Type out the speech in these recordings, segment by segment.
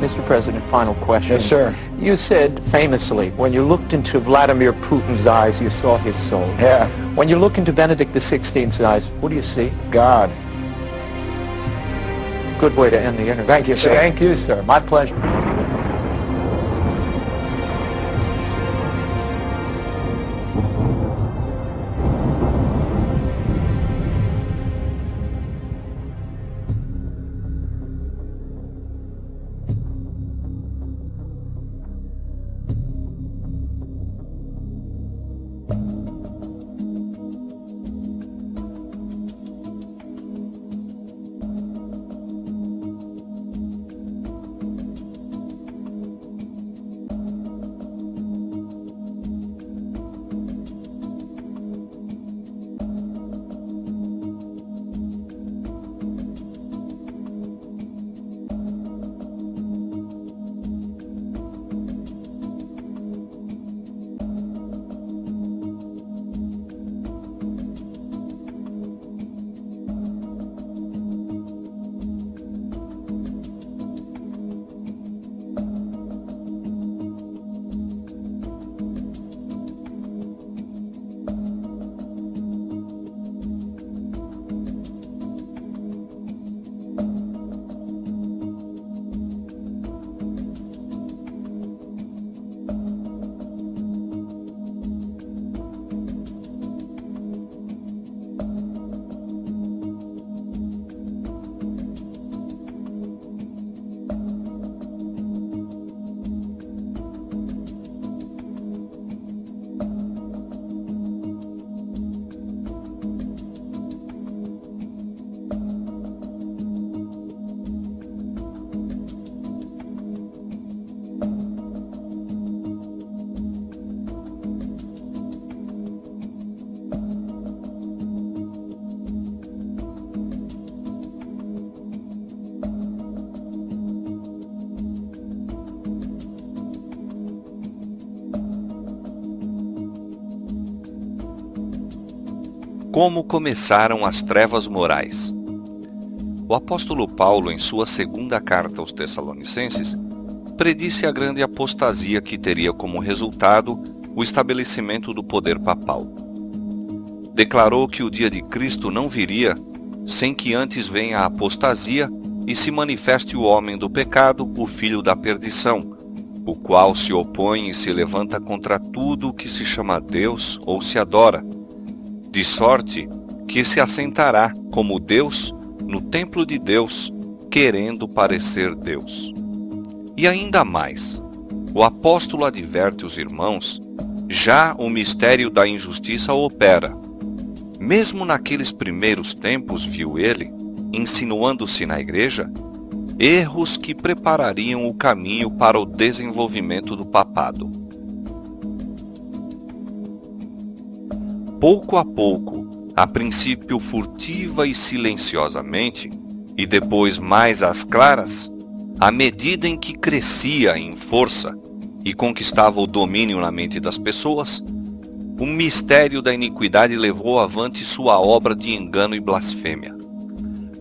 Mr. President, final question. Yes, sir. You said famously, when you looked into Vladimir Putin's eyes, you saw his soul. Yeah. When you look into Benedict XVI's eyes, what do you see? God. Good way to end the interview. Thank you, sir. Thank you, sir. My pleasure. Como começaram as trevas morais? O apóstolo Paulo, em sua segunda carta aos Tessalonicenses, predisse a grande apostasia que teria como resultado o estabelecimento do poder papal. Declarou que o dia de Cristo não viria sem que antes venha a apostasia e se manifeste o homem do pecado, o filho da perdição, o qual se opõe e se levanta contra tudo o que se chama Deus ou se adora, de sorte que se assentará como Deus no templo de Deus, querendo parecer Deus. E ainda mais, o apóstolo adverte os irmãos, já o mistério da injustiça opera. Mesmo naqueles primeiros tempos, viu ele, insinuando-se na igreja, erros que preparariam o caminho para o desenvolvimento do papado. Pouco a pouco, a princípio furtiva e silenciosamente, e depois mais às claras, à medida em que crescia em força e conquistava o domínio na mente das pessoas, o mistério da iniquidade levou avante sua obra de engano e blasfêmia.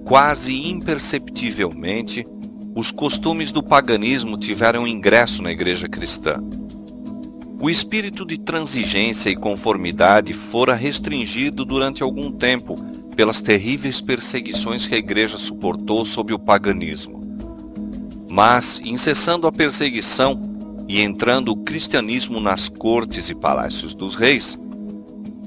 Quase imperceptivelmente, os costumes do paganismo tiveram ingresso na igreja cristã. O espírito de transigência e conformidade fora restringido durante algum tempo pelas terríveis perseguições que a igreja suportou sob o paganismo. Mas, incessando a perseguição e entrando o cristianismo nas cortes e palácios dos reis,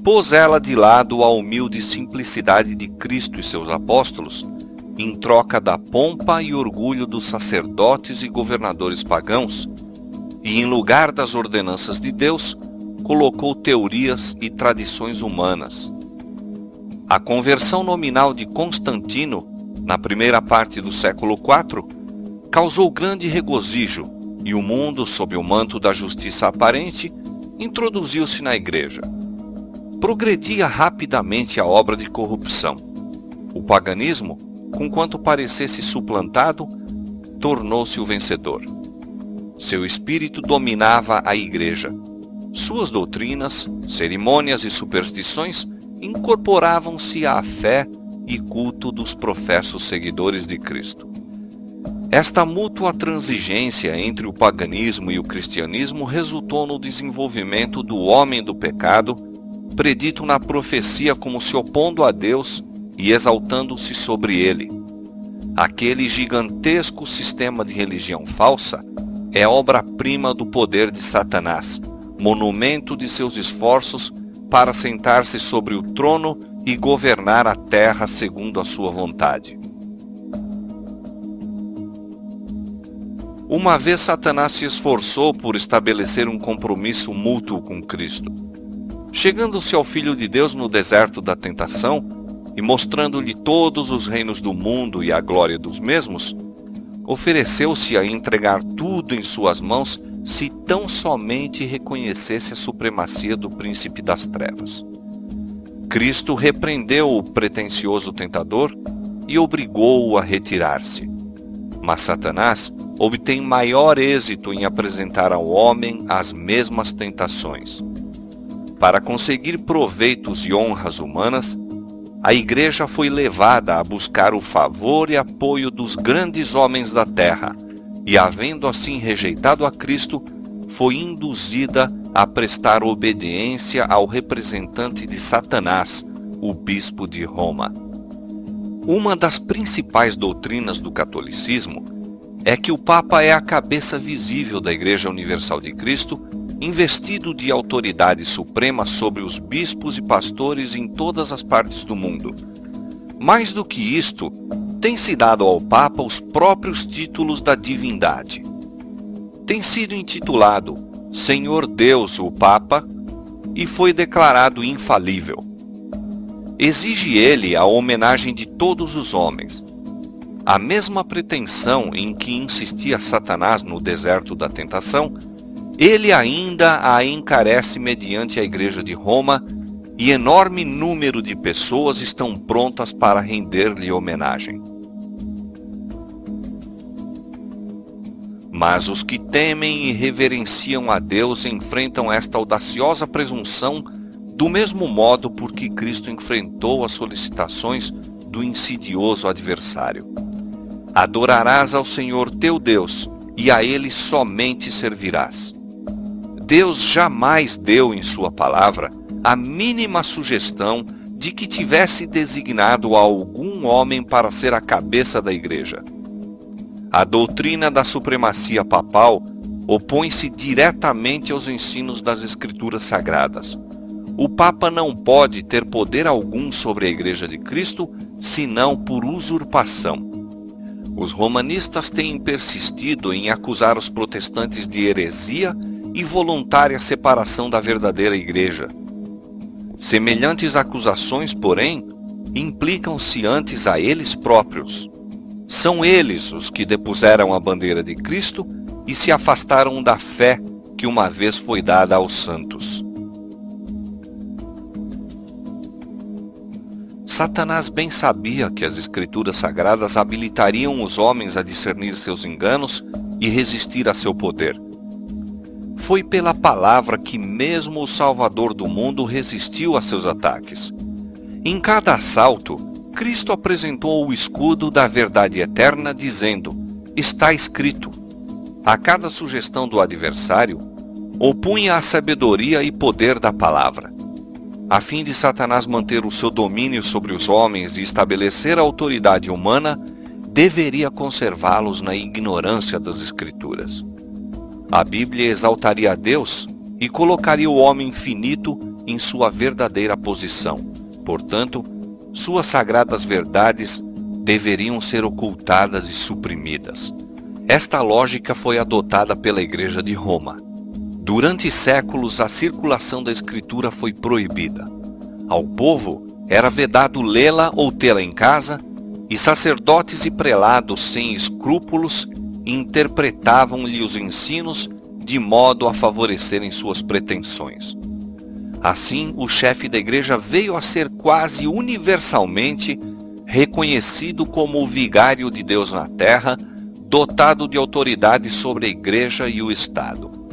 pôs ela de lado a humilde simplicidade de Cristo e seus apóstolos, em troca da pompa e orgulho dos sacerdotes e governadores pagãos, e em lugar das ordenanças de Deus, colocou teorias e tradições humanas. A conversão nominal de Constantino, na primeira parte do século IV, causou grande regozijo, e o mundo, sob o manto da justiça aparente, introduziu-se na igreja. Progredia rapidamente a obra de corrupção. O paganismo, conquanto parecesse suplantado, tornou-se o vencedor. Seu espírito dominava a igreja. Suas doutrinas, cerimônias e superstições incorporavam-se à fé e culto dos professos seguidores de Cristo. Esta mútua transigência entre o paganismo e o cristianismo resultou no desenvolvimento do homem do pecado, predito na profecia como se opondo a Deus e exaltando-se sobre ele. Aquele gigantesco sistema de religião falsa é obra-prima do poder de Satanás, monumento de seus esforços para sentar-se sobre o trono e governar a terra segundo a sua vontade. Uma vez Satanás se esforçou por estabelecer um compromisso mútuo com Cristo. Chegando-se ao Filho de Deus no deserto da tentação e mostrando-lhe todos os reinos do mundo e a glória dos mesmos, ofereceu-se a entregar tudo em suas mãos se tão somente reconhecesse a supremacia do príncipe das trevas. Cristo repreendeu o pretensioso tentador e obrigou-o a retirar-se. Mas Satanás obtém maior êxito em apresentar ao homem as mesmas tentações. Para conseguir proveitos e honras humanas, a Igreja foi levada a buscar o favor e apoio dos grandes homens da terra, e havendo assim rejeitado a Cristo, foi induzida a prestar obediência ao representante de Satanás, o bispo de Roma. Uma das principais doutrinas do catolicismo é que o Papa é a cabeça visível da Igreja Universal de Cristo, investido de autoridade suprema sobre os bispos e pastores em todas as partes do mundo. Mais do que isto, tem-se dado ao Papa os próprios títulos da divindade. Tem sido intitulado Senhor Deus o Papa e foi declarado infalível. Exige ele a homenagem de todos os homens. A mesma pretensão em que insistia Satanás no deserto da tentação, ele ainda a encarece mediante a Igreja de Roma, e enorme número de pessoas estão prontas para render-lhe homenagem. Mas os que temem e reverenciam a Deus enfrentam esta audaciosa presunção do mesmo modo por que Cristo enfrentou as solicitações do insidioso adversário. Adorarás ao Senhor teu Deus, e a Ele somente servirás. Deus jamais deu em sua palavra a mínima sugestão de que tivesse designado a algum homem para ser a cabeça da Igreja. A doutrina da supremacia papal opõe-se diretamente aos ensinos das Escrituras Sagradas. O Papa não pode ter poder algum sobre a Igreja de Cristo, senão por usurpação. Os romanistas têm persistido em acusar os protestantes de heresia e voluntária separação da verdadeira Igreja. Semelhantes acusações, porém, implicam-se antes a eles próprios. São eles os que depuseram a bandeira de Cristo e se afastaram da fé que uma vez foi dada aos santos. Satanás bem sabia que as Escrituras Sagradas habilitariam os homens a discernir seus enganos e resistir a seu poder. Foi pela palavra que mesmo o Salvador do mundo resistiu a seus ataques. Em cada assalto, Cristo apresentou o escudo da verdade eterna, dizendo: está escrito. A cada sugestão do adversário, opunha a sabedoria e poder da palavra. A fim de Satanás manter o seu domínio sobre os homens e estabelecer a autoridade humana, deveria conservá-los na ignorância das Escrituras. A Bíblia exaltaria a Deus e colocaria o homem finito em sua verdadeira posição. Portanto, suas sagradas verdades deveriam ser ocultadas e suprimidas. Esta lógica foi adotada pela Igreja de Roma. Durante séculos, a circulação da Escritura foi proibida. Ao povo era vedado lê-la ou tê-la em casa, e sacerdotes e prelados sem escrúpulos interpretavam-lhe os ensinos de modo a favorecerem suas pretensões. Assim, o chefe da igreja veio a ser quase universalmente reconhecido como o vigário de Deus na terra, dotado de autoridade sobre a igreja e o Estado.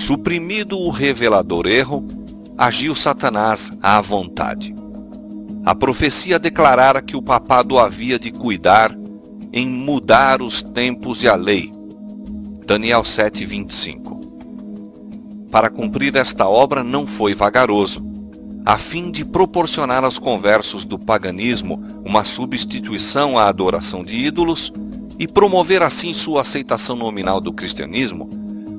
Suprimido o revelador erro, agiu Satanás à vontade. A profecia declarara que o papado havia de cuidar em mudar os tempos e a lei. Daniel 7:25. Para cumprir esta obra não foi vagaroso, a fim de proporcionar aos conversos do paganismo uma substituição à adoração de ídolos e promover assim sua aceitação nominal do cristianismo,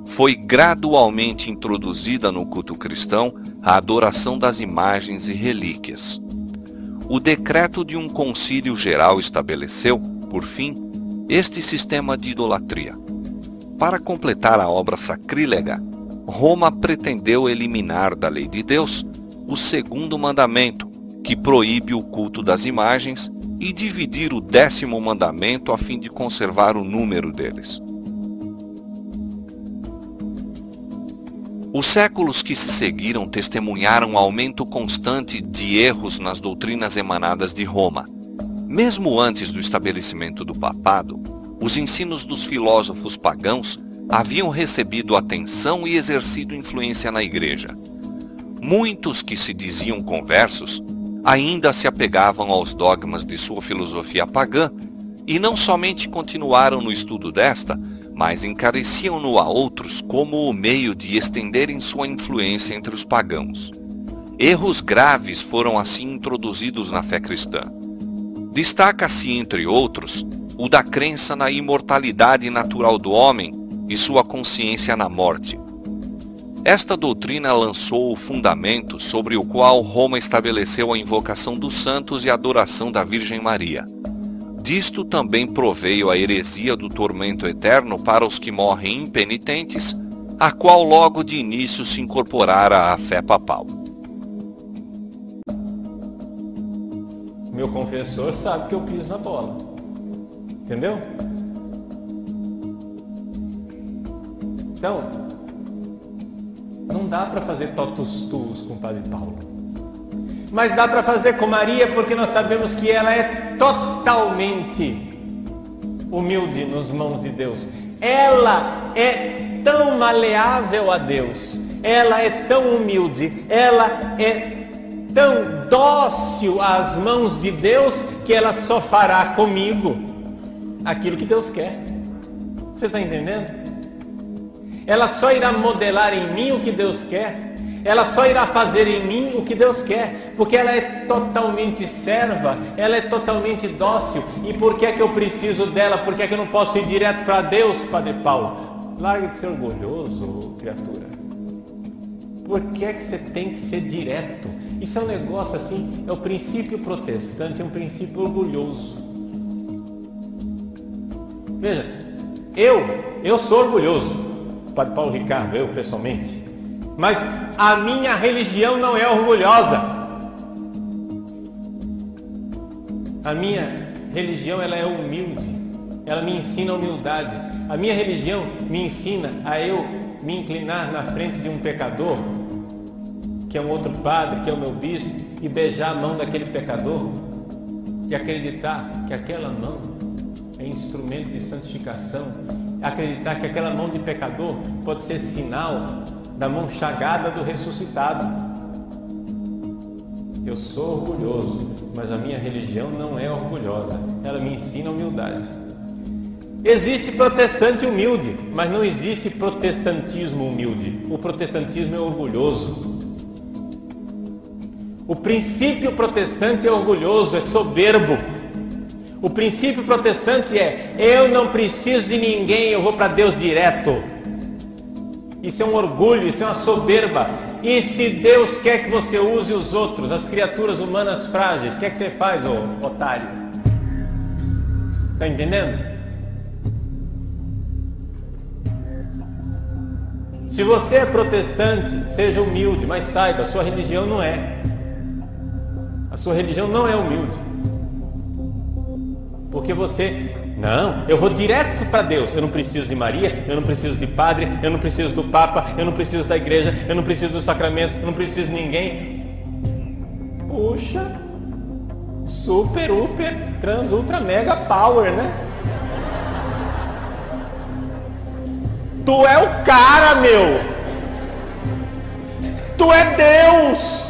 foi gradualmente introduzida no culto cristão a adoração das imagens e relíquias. O decreto de um concílio geral estabeleceu, por fim, este sistema de idolatria. Para completar a obra sacrílega, Roma pretendeu eliminar da lei de Deus o segundo mandamento, que proíbe o culto das imagens, e dividir o 10º mandamento a fim de conservar o número deles. Os séculos que se seguiram testemunharam um aumento constante de erros nas doutrinas emanadas de Roma. Mesmo antes do estabelecimento do papado, os ensinos dos filósofos pagãos haviam recebido atenção e exercido influência na igreja. Muitos que se diziam conversos ainda se apegavam aos dogmas de sua filosofia pagã e não somente continuaram no estudo desta, mas encareciam-no a outros como o meio de estenderem sua influência entre os pagãos. Erros graves foram assim introduzidos na fé cristã. Destaca-se, entre outros, o da crença na imortalidade natural do homem e sua consciência na morte. Esta doutrina lançou o fundamento sobre o qual Roma estabeleceu a invocação dos santos e a adoração da Virgem Maria. Disto também proveio a heresia do tormento eterno para os que morrem impenitentes, a qual logo de início se incorporara à fé papal. Meu confessor sabe que eu piso na bola. Entendeu? Então, não dá para fazer totus-tus com o Padre Paulo. Mas dá para fazer com Maria, porque nós sabemos que ela é totalmente humilde nas mãos de Deus. Ela é tão maleável a Deus. Ela é tão humilde. Ela é tão dócil às mãos de Deus que ela só fará comigo aquilo que Deus quer. Você está entendendo? Ela só irá modelar em mim o que Deus quer. Ela só irá fazer em mim o que Deus quer. Porque ela é totalmente serva. Ela é totalmente dócil. E por que é que eu preciso dela? Por que é que eu não posso ir direto para Deus, Padre Paulo? Larga de ser orgulhoso, criatura. Por que é que você tem que ser direto? Isso é um negócio assim, é o princípio protestante, é um princípio orgulhoso. Veja, eu sou orgulhoso. Padre Paulo Ricardo, eu pessoalmente, mas a minha religião não é orgulhosa. A minha religião, ela é humilde, ela me ensina a humildade. A minha religião me ensina a eu me inclinar na frente de um pecador, que é um outro padre, que é o meu bispo, e beijar a mão daquele pecador, e acreditar que aquela mão é instrumento de santificação, acreditar que aquela mão de pecador pode ser sinal da mão chagada do ressuscitado. Eu sou orgulhoso, mas a minha religião não é orgulhosa. Ela me ensina a humildade. Existe protestante humilde, mas não existe protestantismo humilde. O protestantismo é orgulhoso. O princípio protestante é orgulhoso, é soberbo. O princípio protestante é: eu não preciso de ninguém, eu vou para Deus direto. Isso é um orgulho, isso é uma soberba. E se Deus quer que você use os outros, as criaturas humanas frágeis, o que é que você faz, ô otário? Está entendendo? Se você é protestante, seja humilde, mas saiba, a sua religião não é. A sua religião não é humilde. Porque você, não, eu vou direto para Deus. Eu não preciso de Maria, eu não preciso de padre, eu não preciso do Papa, eu não preciso da igreja, eu não preciso dos sacramentos, eu não preciso de ninguém. Puxa, super, uper, trans, ultra, mega power, né? Tu é o cara, meu! Tu é Deus!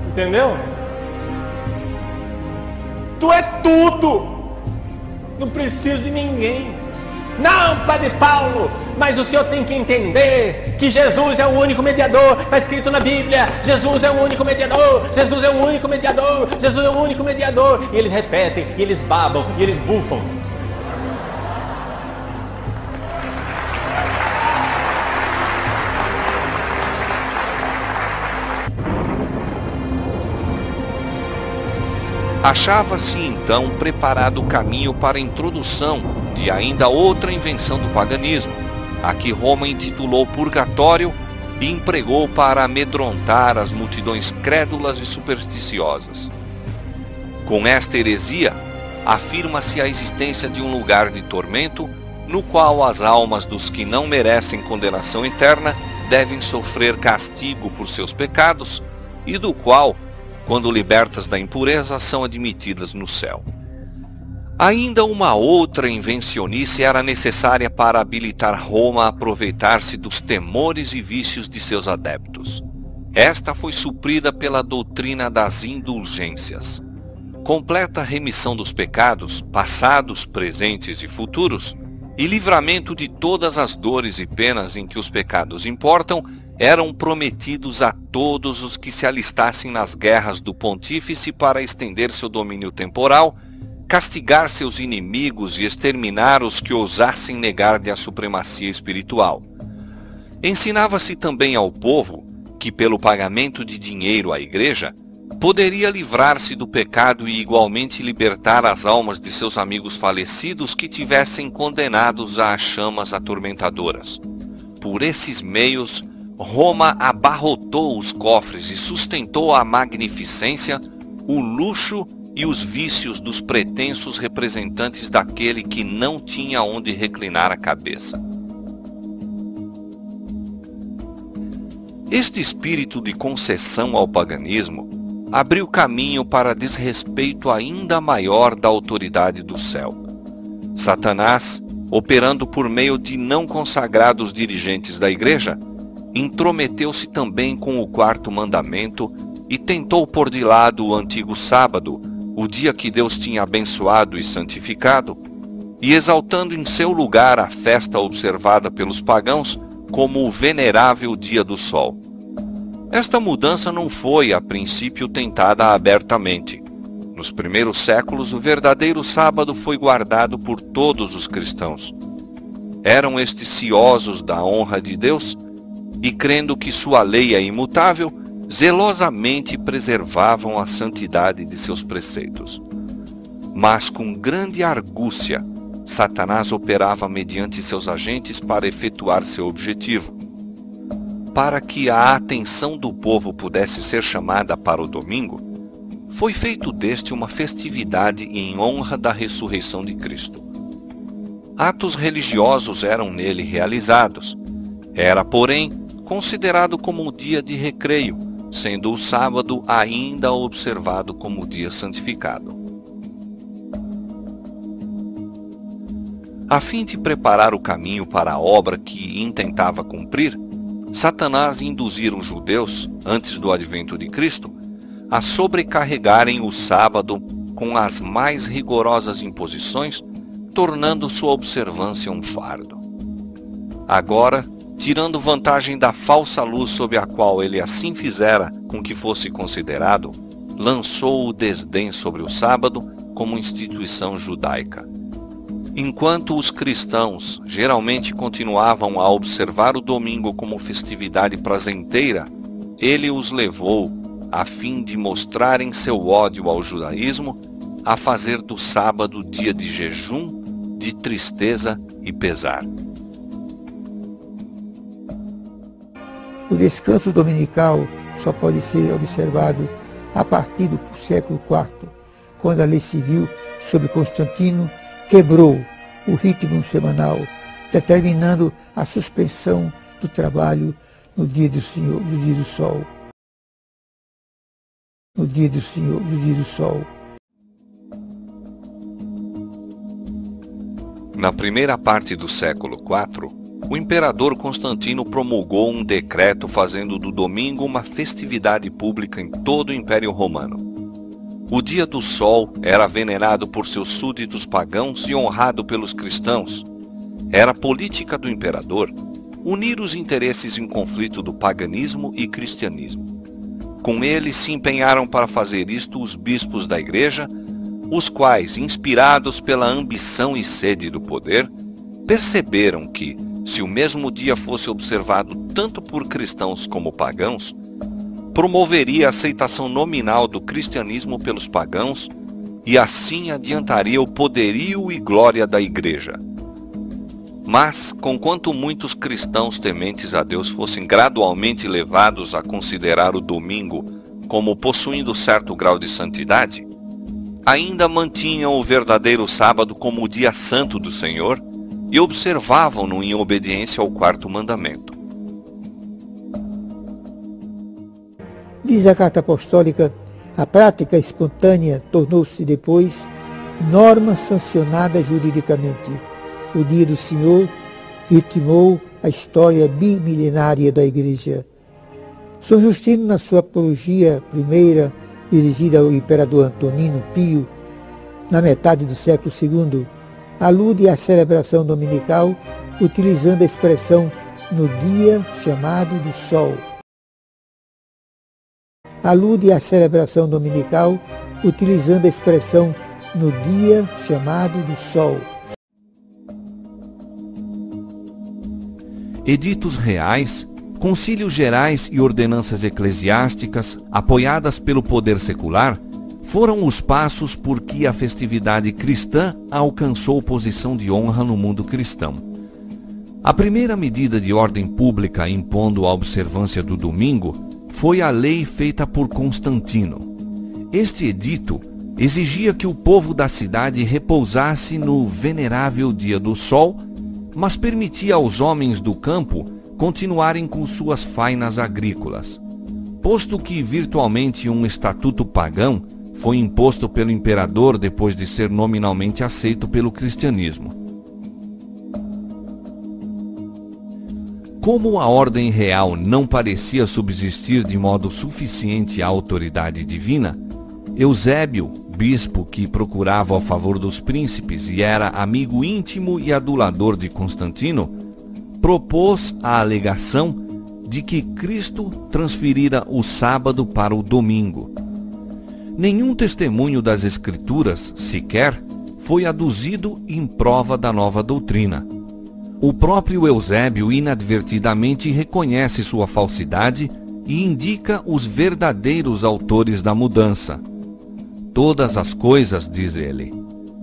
Entendeu? Tu é tudo. Não preciso de ninguém. Não, Padre Paulo, mas o senhor tem que entender que Jesus é o único mediador. Está escrito na Bíblia, Jesus é o único mediador, Jesus é o único mediador, Jesus é o único mediador. E eles repetem, e eles babam, e eles bufam. Achava-se então preparado o caminho para a introdução de ainda outra invenção do paganismo, a que Roma intitulou Purgatório e empregou para amedrontar as multidões crédulas e supersticiosas. Com esta heresia, afirma-se a existência de um lugar de tormento, no qual as almas dos que não merecem condenação eterna devem sofrer castigo por seus pecados, e do qual, quando libertas da impureza, são admitidas no céu. Ainda uma outra invencionice era necessária para habilitar Roma a aproveitar-se dos temores e vícios de seus adeptos. Esta foi suprida pela doutrina das indulgências. Completa remissão dos pecados, passados, presentes e futuros, e livramento de todas as dores e penas em que os pecados importam, eram prometidos a todos os que se alistassem nas guerras do pontífice para estender seu domínio temporal, castigar seus inimigos e exterminar os que ousassem negar-lhe a supremacia espiritual. Ensinava-se também ao povo que, pelo pagamento de dinheiro à igreja, poderia livrar-se do pecado e igualmente libertar as almas de seus amigos falecidos que tivessem condenados às chamas atormentadoras. Por esses meios, Roma abarrotou os cofres e sustentou a magnificência, o luxo e os vícios dos pretensos representantes daquele que não tinha onde reclinar a cabeça. Este espírito de concessão ao paganismo abriu caminho para desrespeito ainda maior da autoridade do céu. Satanás, operando por meio de não consagrados dirigentes da igreja, intrometeu-se também com o quarto mandamento e tentou pôr de lado o antigo sábado, o dia que Deus tinha abençoado e santificado, e exaltando em seu lugar a festa observada pelos pagãos como o venerável dia do sol. Esta mudança não foi, a princípio, tentada abertamente. Nos primeiros séculos, o verdadeiro sábado foi guardado por todos os cristãos. Eram estes ciosos da honra de Deus e, crendo que sua lei é imutável, zelosamente preservavam a santidade de seus preceitos. Mas com grande argúcia, Satanás operava mediante seus agentes para efetuar seu objetivo. Para que a atenção do povo pudesse ser chamada para o domingo, foi feito deste uma festividade em honra da ressurreição de Cristo. Atos religiosos eram nele realizados. Era, porém, considerado como um dia de recreio, sendo o sábado ainda observado como dia santificado. A fim de preparar o caminho para a obra que intentava cumprir, Satanás induzira os judeus, antes do advento de Cristo, a sobrecarregarem o sábado com as mais rigorosas imposições, tornando sua observância um fardo. Agora, tirando vantagem da falsa luz sob a qual ele assim fizera com que fosse considerado, lançou o desdém sobre o sábado como instituição judaica. Enquanto os cristãos geralmente continuavam a observar o domingo como festividade prazenteira, ele os levou, a fim de mostrarem seu ódio ao judaísmo, a fazer do sábado dia de jejum, de tristeza e pesar. O descanso dominical só pode ser observado a partir do século IV, quando a lei civil sob Constantino quebrou o ritmo semanal, determinando a suspensão do trabalho no dia do Senhor, do dia do sol. No dia do Senhor, do dia do sol. Na primeira parte do século IV, o imperador Constantino promulgou um decreto fazendo do domingo uma festividade pública em todo o Império Romano. o dia do sol era venerado por seus súditos pagãos e honrado pelos cristãos. Era política do imperador unir os interesses em conflito do paganismo e cristianismo. Com ele se empenharam para fazer isto os bispos da igreja, os quais, inspirados pela ambição e sede do poder, perceberam que, se o mesmo dia fosse observado tanto por cristãos como pagãos, promoveria a aceitação nominal do cristianismo pelos pagãos e assim adiantaria o poderio e glória da igreja. Mas, conquanto muitos cristãos tementes a Deus fossem gradualmente levados a considerar o domingo como possuindo certo grau de santidade, ainda mantinham o verdadeiro sábado como o dia santo do Senhor e observavam-no em obediência ao quarto mandamento. Diz a Carta Apostólica, a prática espontânea tornou-se depois norma sancionada juridicamente. O dia do Senhor ritmou a história bimilenária da Igreja. São Justino, na sua apologia primeira, dirigida ao imperador Antonino Pio, na metade do século II, alude à celebração dominical utilizando a expressão no dia chamado do sol. Alude à celebração dominical utilizando a expressão no dia chamado do sol. Editos reais, concílios gerais e ordenanças eclesiásticas, apoiadas pelo poder secular, foram os passos por que a festividade cristã alcançou posição de honra no mundo cristão. A primeira medida de ordem pública impondo a observância do domingo foi a lei feita por Constantino. Este edito exigia que o povo da cidade repousasse no venerável dia do sol, mas permitia aos homens do campo continuarem com suas fainas agrícolas. Posto que virtualmente um estatuto pagão foi imposto pelo imperador depois de ser nominalmente aceito pelo cristianismo. Como a ordem real não parecia subsistir de modo suficiente à autoridade divina, Eusébio, bispo que procurava o favor dos príncipes e era amigo íntimo e adulador de Constantino, propôs a alegação de que Cristo transferira o sábado para o domingo. Nenhum testemunho das Escrituras, sequer, foi aduzido em prova da nova doutrina. O próprio Eusébio inadvertidamente reconhece sua falsidade e indica os verdadeiros autores da mudança. Todas as coisas, diz ele,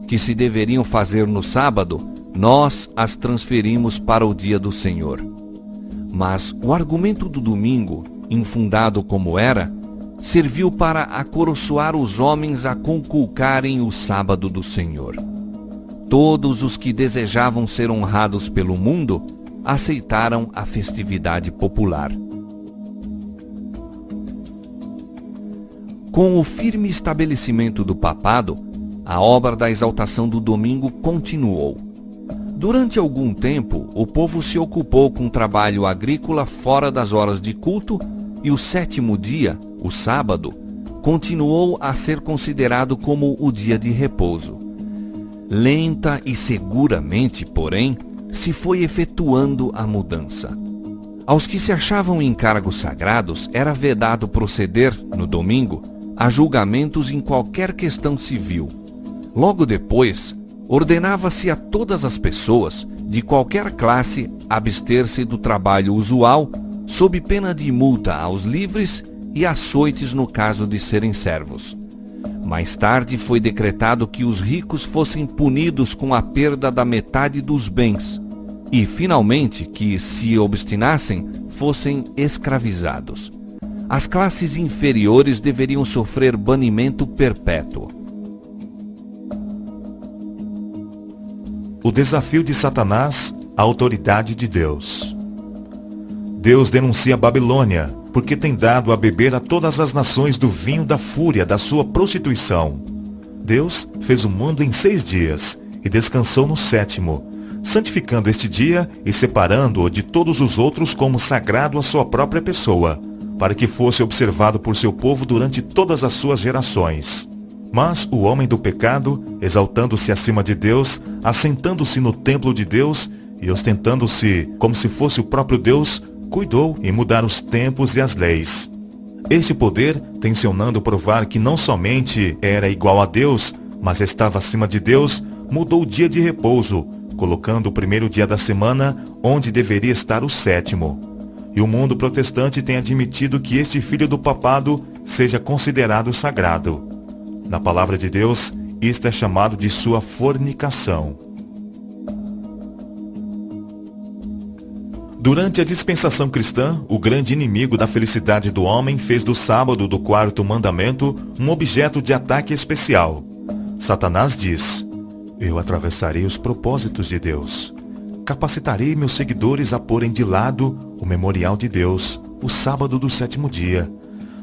que se deveriam fazer no sábado, nós as transferimos para o dia do Senhor. Mas o argumento do domingo, infundado como era, serviu para acoroçoar os homens a conculcarem o sábado do Senhor. Todos os que desejavam ser honrados pelo mundo aceitaram a festividade popular. Com o firme estabelecimento do papado, a obra da exaltação do domingo continuou. Durante algum tempo, o povo se ocupou com trabalho agrícola fora das horas de culto e o sétimo dia, o sábado, continuou a ser considerado como o dia de repouso. Lenta e seguramente, porém, se foi efetuando a mudança. Aos que se achavam em cargos sagrados era vedado proceder, no domingo, a julgamentos em qualquer questão civil. Logo depois, ordenava-se a todas as pessoas, de qualquer classe, abster-se do trabalho usual, sob pena de multa aos livres e açoites no caso de serem servos. Mais tarde foi decretado que os ricos fossem punidos com a perda da metade dos bens, e finalmente que, se obstinassem, fossem escravizados. As classes inferiores deveriam sofrer banimento perpétuo. O desafio de Satanás à autoridade de Deus. Deus denuncia a Babilônia, porque tem dado a beber a todas as nações do vinho da fúria da sua prostituição. Deus fez o mundo em 6 dias e descansou no 7º, santificando este dia e separando-o de todos os outros como sagrado à sua própria pessoa, para que fosse observado por seu povo durante todas as suas gerações. Mas o homem do pecado, exaltando-se acima de Deus, assentando-se no templo de Deus e ostentando-se como se fosse o próprio Deus, cuidou em mudar os tempos e as leis. Este poder, tensionando provar que não somente era igual a Deus, mas estava acima de Deus, mudou o dia de repouso, colocando o primeiro dia da semana onde deveria estar o sétimo. E o mundo protestante tem admitido que este filho do papado seja considerado sagrado. Na palavra de Deus, isto é chamado de sua fornicação. Durante a dispensação cristã, o grande inimigo da felicidade do homem fez do sábado do quarto mandamento um objeto de ataque especial. Satanás diz: eu atravessarei os propósitos de Deus. Capacitarei meus seguidores a porem de lado o memorial de Deus, o sábado do sétimo dia.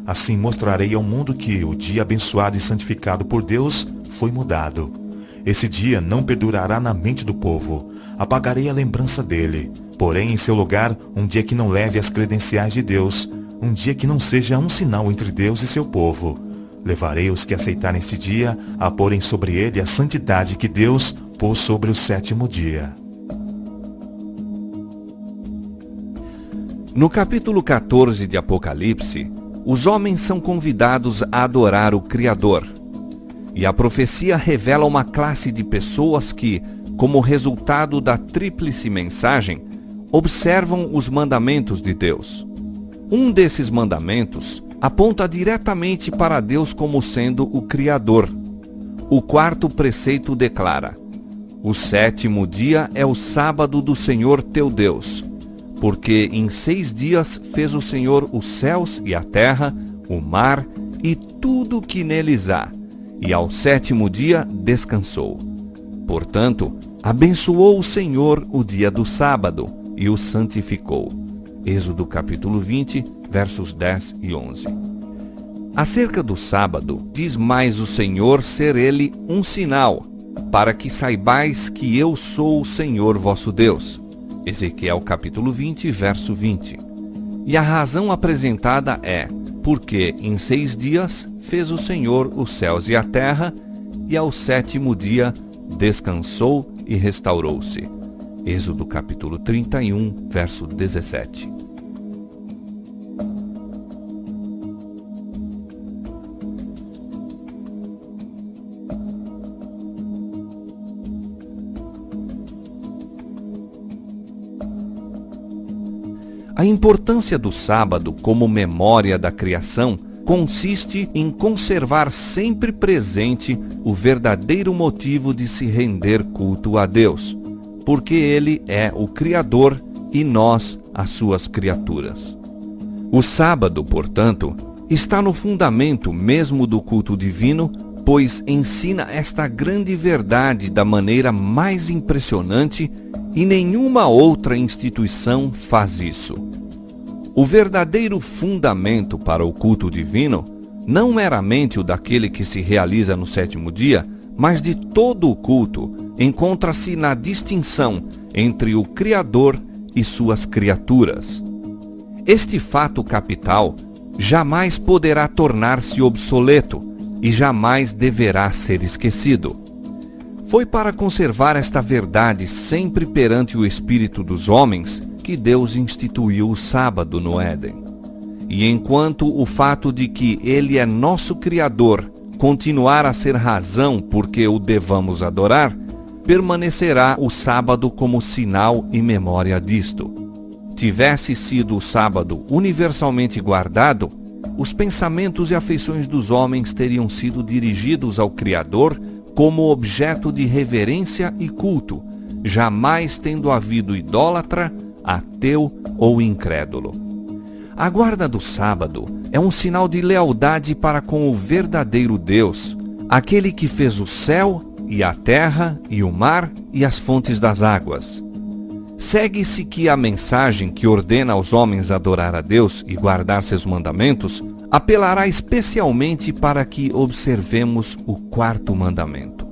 Assim mostrarei ao mundo que o dia abençoado e santificado por Deus foi mudado. Esse dia não perdurará na mente do povo. Apagarei a lembrança dele. Porém, em seu lugar, um dia que não leve as credenciais de Deus, um dia que não seja um sinal entre Deus e seu povo. Levarei os que aceitarem esse dia a porem sobre ele a santidade que Deus pôs sobre o sétimo dia. No capítulo 14 de Apocalipse, os homens são convidados a adorar o Criador. E a profecia revela uma classe de pessoas que, como resultado da tríplice mensagem, observam os mandamentos de Deus. Um desses mandamentos aponta diretamente para Deus como sendo o Criador. O quarto preceito declara: o sétimo dia é o sábado do Senhor teu Deus, porque em 6 dias fez o Senhor os céus e a terra, o mar e tudo o que neles há, e ao sétimo dia descansou. Portanto, abençoou o Senhor o dia do sábado e o santificou. Êxodo capítulo 20, versos 10 e 11. Acerca do sábado, diz mais o Senhor ser ele um sinal, para que saibais que eu sou o Senhor vosso Deus. Ezequiel capítulo 20, verso 20. E a razão apresentada é, porque em 6 dias fez o Senhor os céus e a terra, e ao sétimo dia descansou e restaurou-se. Êxodo capítulo 31, verso 17. A importância do sábado como memória da criação consiste em conservar sempre presente o verdadeiro motivo de se render culto a Deus, porque Ele é o Criador e nós as suas criaturas. O sábado, portanto, está no fundamento mesmo do culto divino, pois ensina esta grande verdade da maneira mais impressionante e nenhuma outra instituição faz isso. O verdadeiro fundamento para o culto divino, não meramente o daquele que se realiza no sétimo dia, mas de todo o culto, encontra-se na distinção entre o Criador e suas criaturas. Este fato capital jamais poderá tornar-se obsoleto e jamais deverá ser esquecido. Foi para conservar esta verdade sempre perante o espírito dos homens que Deus instituiu o sábado no Éden. E enquanto o fato de que Ele é nosso Criador continuar a ser razão porque o devamos adorar, permanecerá o sábado como sinal e memória disto. Tivesse sido o sábado universalmente guardado, os pensamentos e afeições dos homens teriam sido dirigidos ao Criador como objeto de reverência e culto, jamais tendo havido idólatra, ateu ou incrédulo. A guarda do sábado é um sinal de lealdade para com o verdadeiro Deus, aquele que fez o céu e a terra e o mar e as fontes das águas. Segue-se que a mensagem que ordena aos homens adorar a Deus e guardar seus mandamentos apelará especialmente para que observemos o quarto mandamento.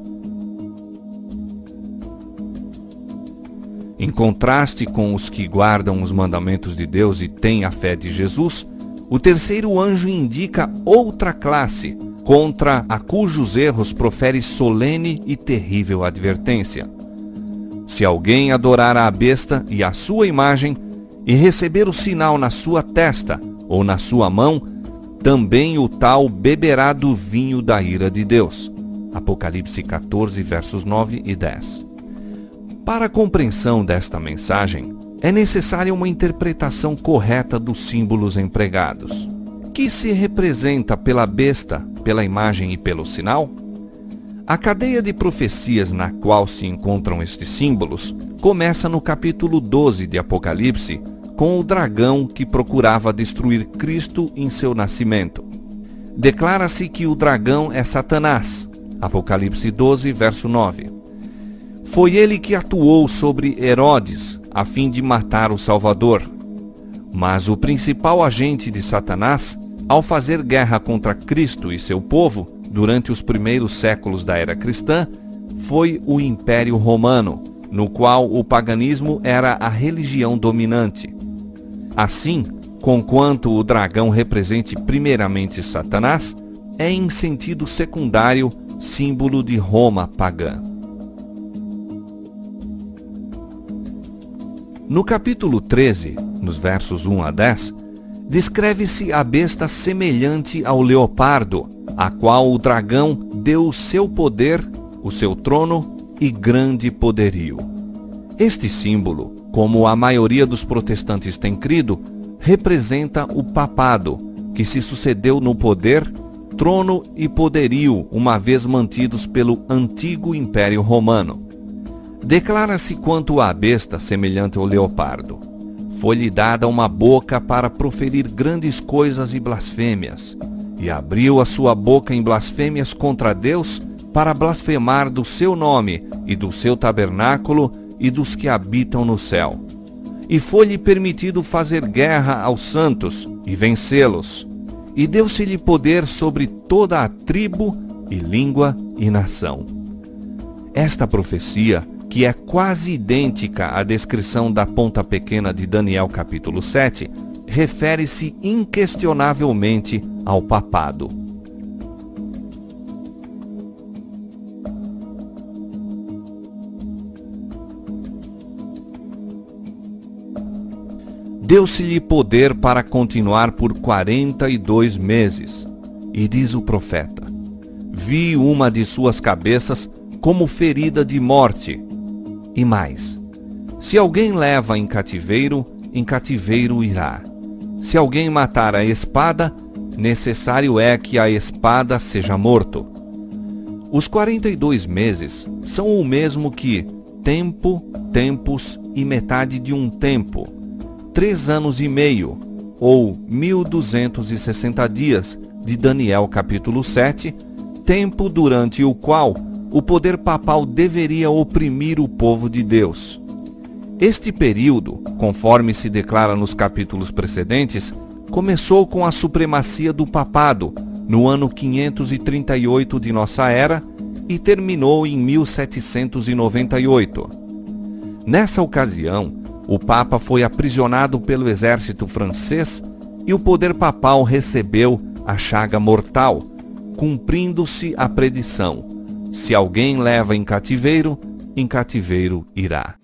Em contraste com os que guardam os mandamentos de Deus e têm a fé de Jesus, o terceiro anjo indica outra classe, contra a cujos erros profere solene e terrível advertência. Se alguém adorar a besta e a sua imagem, e receber o sinal na sua testa ou na sua mão, também o tal beberá do vinho da ira de Deus. Apocalipse 14, versos 9 e 10. Para a compreensão desta mensagem, é necessária uma interpretação correta dos símbolos empregados. Que se representa pela besta, pela imagem e pelo sinal? A cadeia de profecias na qual se encontram estes símbolos começa no capítulo 12 de Apocalipse, com o dragão que procurava destruir Cristo em seu nascimento. Declara-se que o dragão é Satanás. Apocalipse 12, verso 9. Foi ele que atuou sobre Herodes, a fim de matar o Salvador. Mas o principal agente de Satanás, ao fazer guerra contra Cristo e seu povo, durante os primeiros séculos da era cristã, foi o Império Romano, no qual o paganismo era a religião dominante. Assim, conquanto o dragão represente primeiramente Satanás, é em sentido secundário símbolo de Roma pagã. No capítulo 13, nos versos 1 a 10, descreve-se a besta semelhante ao leopardo, a qual o dragão deu o seu poder, o seu trono e grande poderio. Este símbolo, como a maioria dos protestantes tem crido, representa o papado, que se sucedeu no poder, trono e poderio, uma vez mantidos pelo antigo Império Romano. Declara-se quanto à besta semelhante ao leopardo. Foi-lhe dada uma boca para proferir grandes coisas e blasfêmias, e abriu a sua boca em blasfêmias contra Deus, para blasfemar do seu nome e do seu tabernáculo e dos que habitam no céu. E foi-lhe permitido fazer guerra aos santos e vencê-los. E deu-se-lhe poder sobre toda a tribo e língua e nação. Esta profecia, que é quase idêntica à descrição da ponta pequena de Daniel capítulo 7, refere-se inquestionavelmente ao papado. Deu-se-lhe poder para continuar por 42 meses. E diz o profeta: vi uma de suas cabeças como ferida de morte. E mais: se alguém leva em cativeiro irá. Se alguém matar a espada, necessário é que a espada seja morto. Os 42 meses são o mesmo que tempo, tempos e metade de um tempo, 3 anos e meio, ou 1260 dias, de Daniel capítulo 7, tempo durante o qual o poder papal deveria oprimir o povo de Deus. Este período, conforme se declara nos capítulos precedentes, começou com a supremacia do papado, no ano 538 de nossa era, e terminou em 1798. Nessa ocasião, o Papa foi aprisionado pelo exército francês e o poder papal recebeu a chaga mortal, cumprindo-se a predição: se alguém leva em cativeiro irá.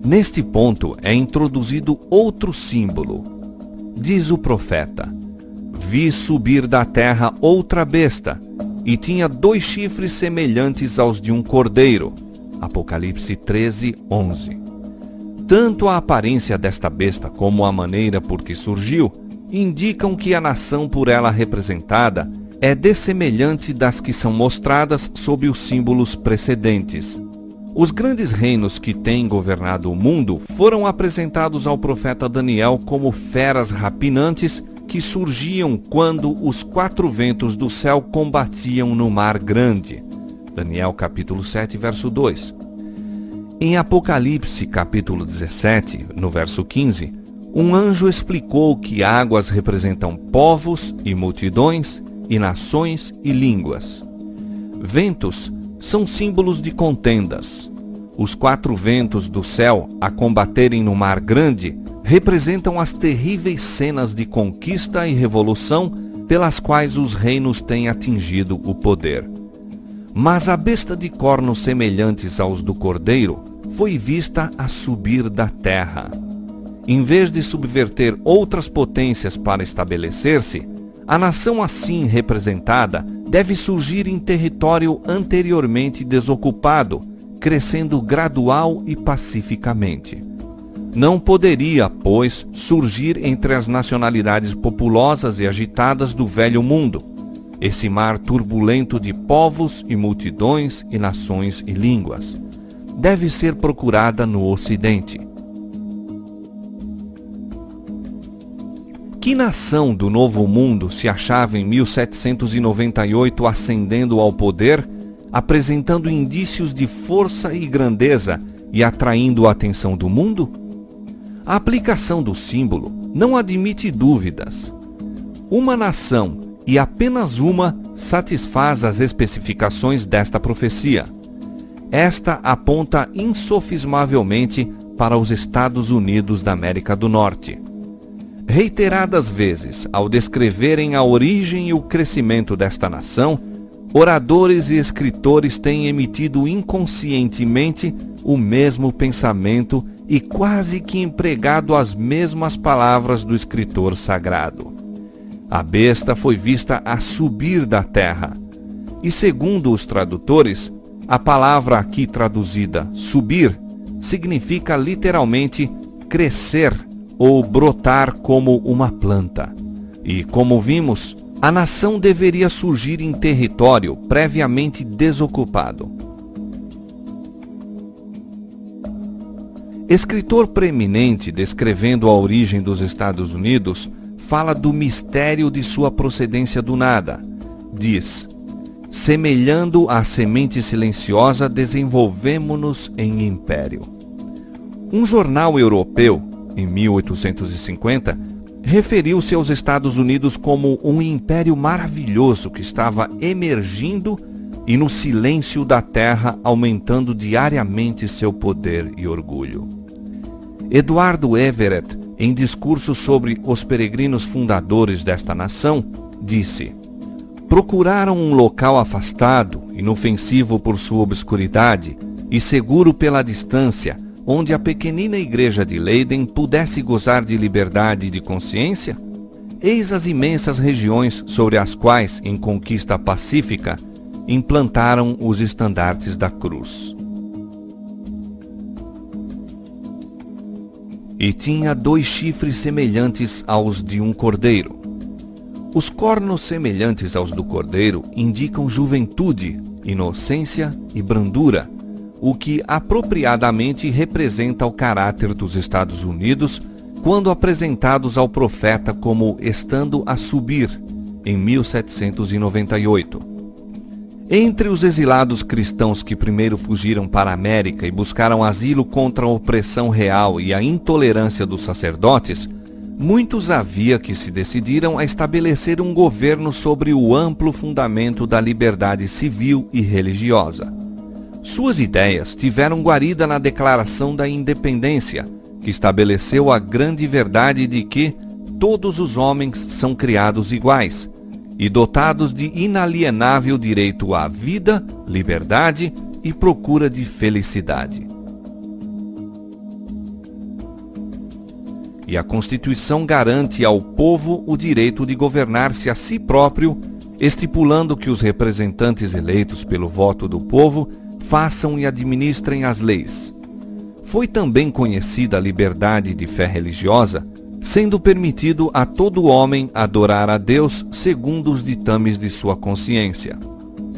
Neste ponto é introduzido outro símbolo. Diz o profeta: vi subir da terra outra besta, e tinha 2 chifres semelhantes aos de um cordeiro. Apocalipse 13:11. Tanto a aparência desta besta como a maneira por que surgiu indicam que a nação por ela representada é dessemelhante das que são mostradas sob os símbolos precedentes. Os grandes reinos que têm governado o mundo foram apresentados ao profeta Daniel como feras rapinantes que surgiam quando os 4 ventos do céu combatiam no mar grande. Daniel capítulo 7, verso 2. Em Apocalipse capítulo 17, no verso 15, um anjo explicou que águas representam povos e multidões e nações e línguas. Ventos são símbolos de contendas. Os 4 ventos do céu a combaterem no mar grande representam as terríveis cenas de conquista e revolução pelas quais os reinos têm atingido o poder. Mas a besta de cornos semelhantes aos do cordeiro foi vista a subir da terra. Em vez de subverter outras potências para estabelecer-se, a nação assim representada deve surgir em território anteriormente desocupado, crescendo gradual e pacificamente. Não poderia, pois, surgir entre as nacionalidades populosas e agitadas do velho mundo, esse mar turbulento de povos e multidões e nações e línguas. Deve ser procurada no Ocidente. Que nação do Novo Mundo se achava em 1798 ascendendo ao poder, apresentando indícios de força e grandeza e atraindo a atenção do mundo? A aplicação do símbolo não admite dúvidas. Uma nação, e apenas uma, satisfaz as especificações desta profecia. Esta aponta insofismavelmente para os Estados Unidos da América do Norte. Reiteradas vezes, ao descreverem a origem e o crescimento desta nação, oradores e escritores têm emitido inconscientemente o mesmo pensamento e quase que empregado as mesmas palavras do escritor sagrado. A besta foi vista a subir da terra. E segundo os tradutores, a palavra aqui traduzida subir significa literalmente crescer ou brotar como uma planta. E como vimos, a nação deveria surgir em território previamente desocupado. Escritor preeminente descrevendo a origem dos Estados Unidos fala do mistério de sua procedência do nada. Diz: semelhando à semente silenciosa, desenvolvemo-nos em império. Um jornal europeu, em 1850, referiu-se aos Estados Unidos como um império maravilhoso que estava emergindo e no silêncio da terra aumentando diariamente seu poder e orgulho. Eduardo Everett, em discurso sobre os peregrinos fundadores desta nação, disse: procuraram um local afastado, inofensivo por sua obscuridade e seguro pela distância, onde a pequenina igreja de Leiden pudesse gozar de liberdade de consciência? Eis as imensas regiões sobre as quais, em conquista pacífica, implantaram os estandartes da cruz. E tinha 2 chifres semelhantes aos de um cordeiro. Os cornos semelhantes aos do cordeiro indicam juventude, inocência e brandura, o que apropriadamente representa o caráter dos Estados Unidos quando apresentados ao profeta como estando a subir, em 1798. Entre os exilados cristãos que primeiro fugiram para a América e buscaram asilo contra a opressão real e a intolerância dos sacerdotes, muitos havia que se decidiram a estabelecer um governo sobre o amplo fundamento da liberdade civil e religiosa. Suas ideias tiveram guarida na Declaração da Independência, que estabeleceu a grande verdade de que todos os homens são criados iguais e dotados de inalienável direito à vida, liberdade e procura de felicidade. e a Constituição garante ao povo o direito de governar-se a si próprio, estipulando que os representantes eleitos pelo voto do povo façam e administrem as leis. Foi também conhecida a liberdade de fé religiosa, sendo permitido a todo homem adorar a Deus segundo os ditames de sua consciência.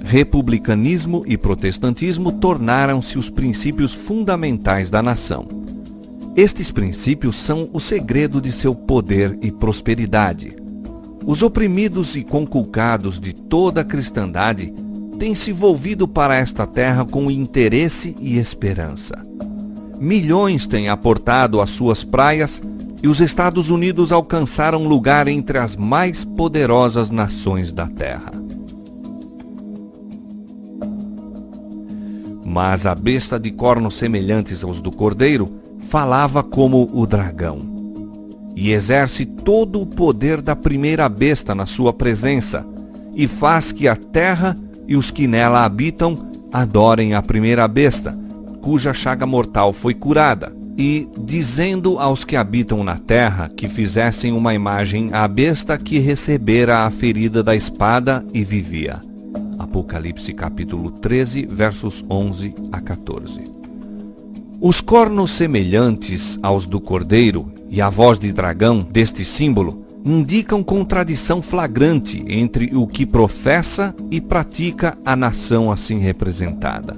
Republicanismo e protestantismo tornaram-se os princípios fundamentais da nação. Estes princípios são o segredo de seu poder e prosperidade. Os oprimidos e conculcados de toda a cristandade têm se volvido para esta terra com interesse e esperança. Milhões têm aportado às suas praias e os Estados Unidos alcançaram lugar entre as mais poderosas nações da terra. Mas a besta de cornos semelhantes aos do cordeiro falava como o dragão, e exerce todo o poder da primeira besta na sua presença, e faz que a terra e os que nela habitam adorem a primeira besta, cuja chaga mortal foi curada, e dizendo aos que habitam na terra que fizessem uma imagem à besta que recebera a ferida da espada e vivia. Apocalipse capítulo 13, versos 11 a 14. Os cornos semelhantes aos do cordeiro e a voz de dragão deste símbolo indicam contradição flagrante entre o que professa e pratica a nação assim representada.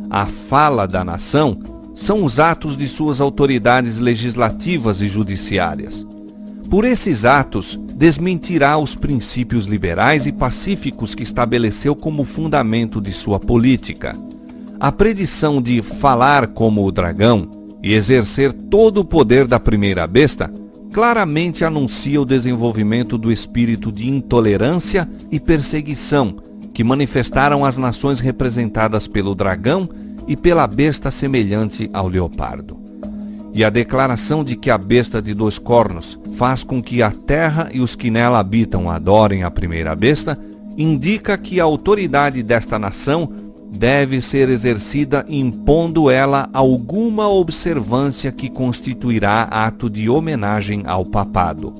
A fala da nação são os atos de suas autoridades legislativas e judiciárias. Por esses atos, desmentirá os princípios liberais e pacíficos que estabeleceu como fundamento de sua política. A predição de falar como o dragão e exercer todo o poder da primeira besta claramente anuncia o desenvolvimento do espírito de intolerância e perseguição que manifestaram as nações representadas pelo dragão e pela besta semelhante ao leopardo. E a declaração de que a besta de 2 cornos faz com que a terra e os que nela habitam adorem a primeira besta, indica que a autoridade desta nação deve ser exercida impondo ela alguma observância que constituirá ato de homenagem ao papado.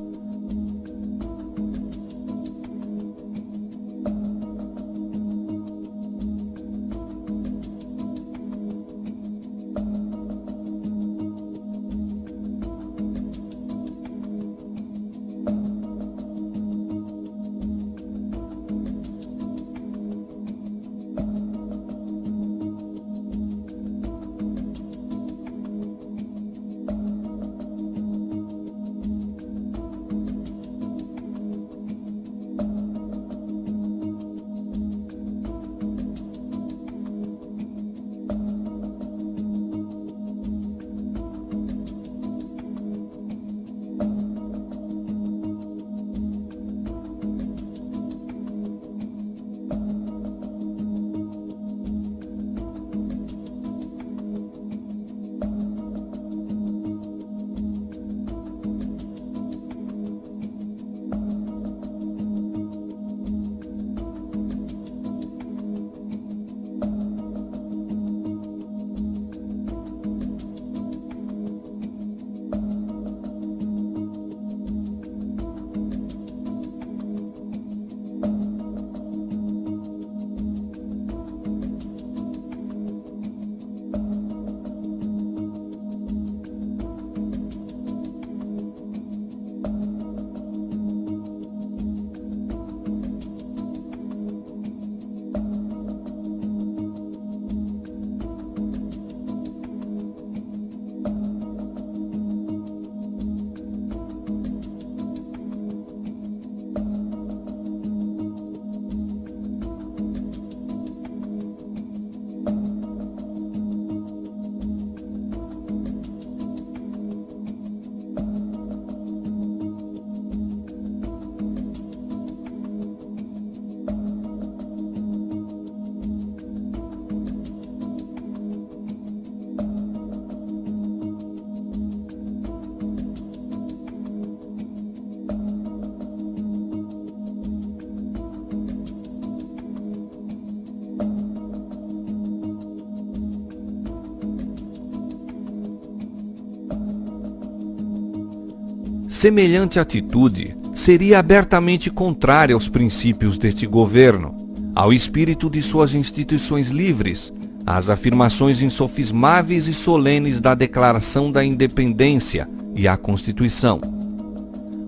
Semelhante atitude seria abertamente contrária aos princípios deste governo, ao espírito de suas instituições livres, às afirmações insofismáveis e solenes da Declaração da Independência e à Constituição.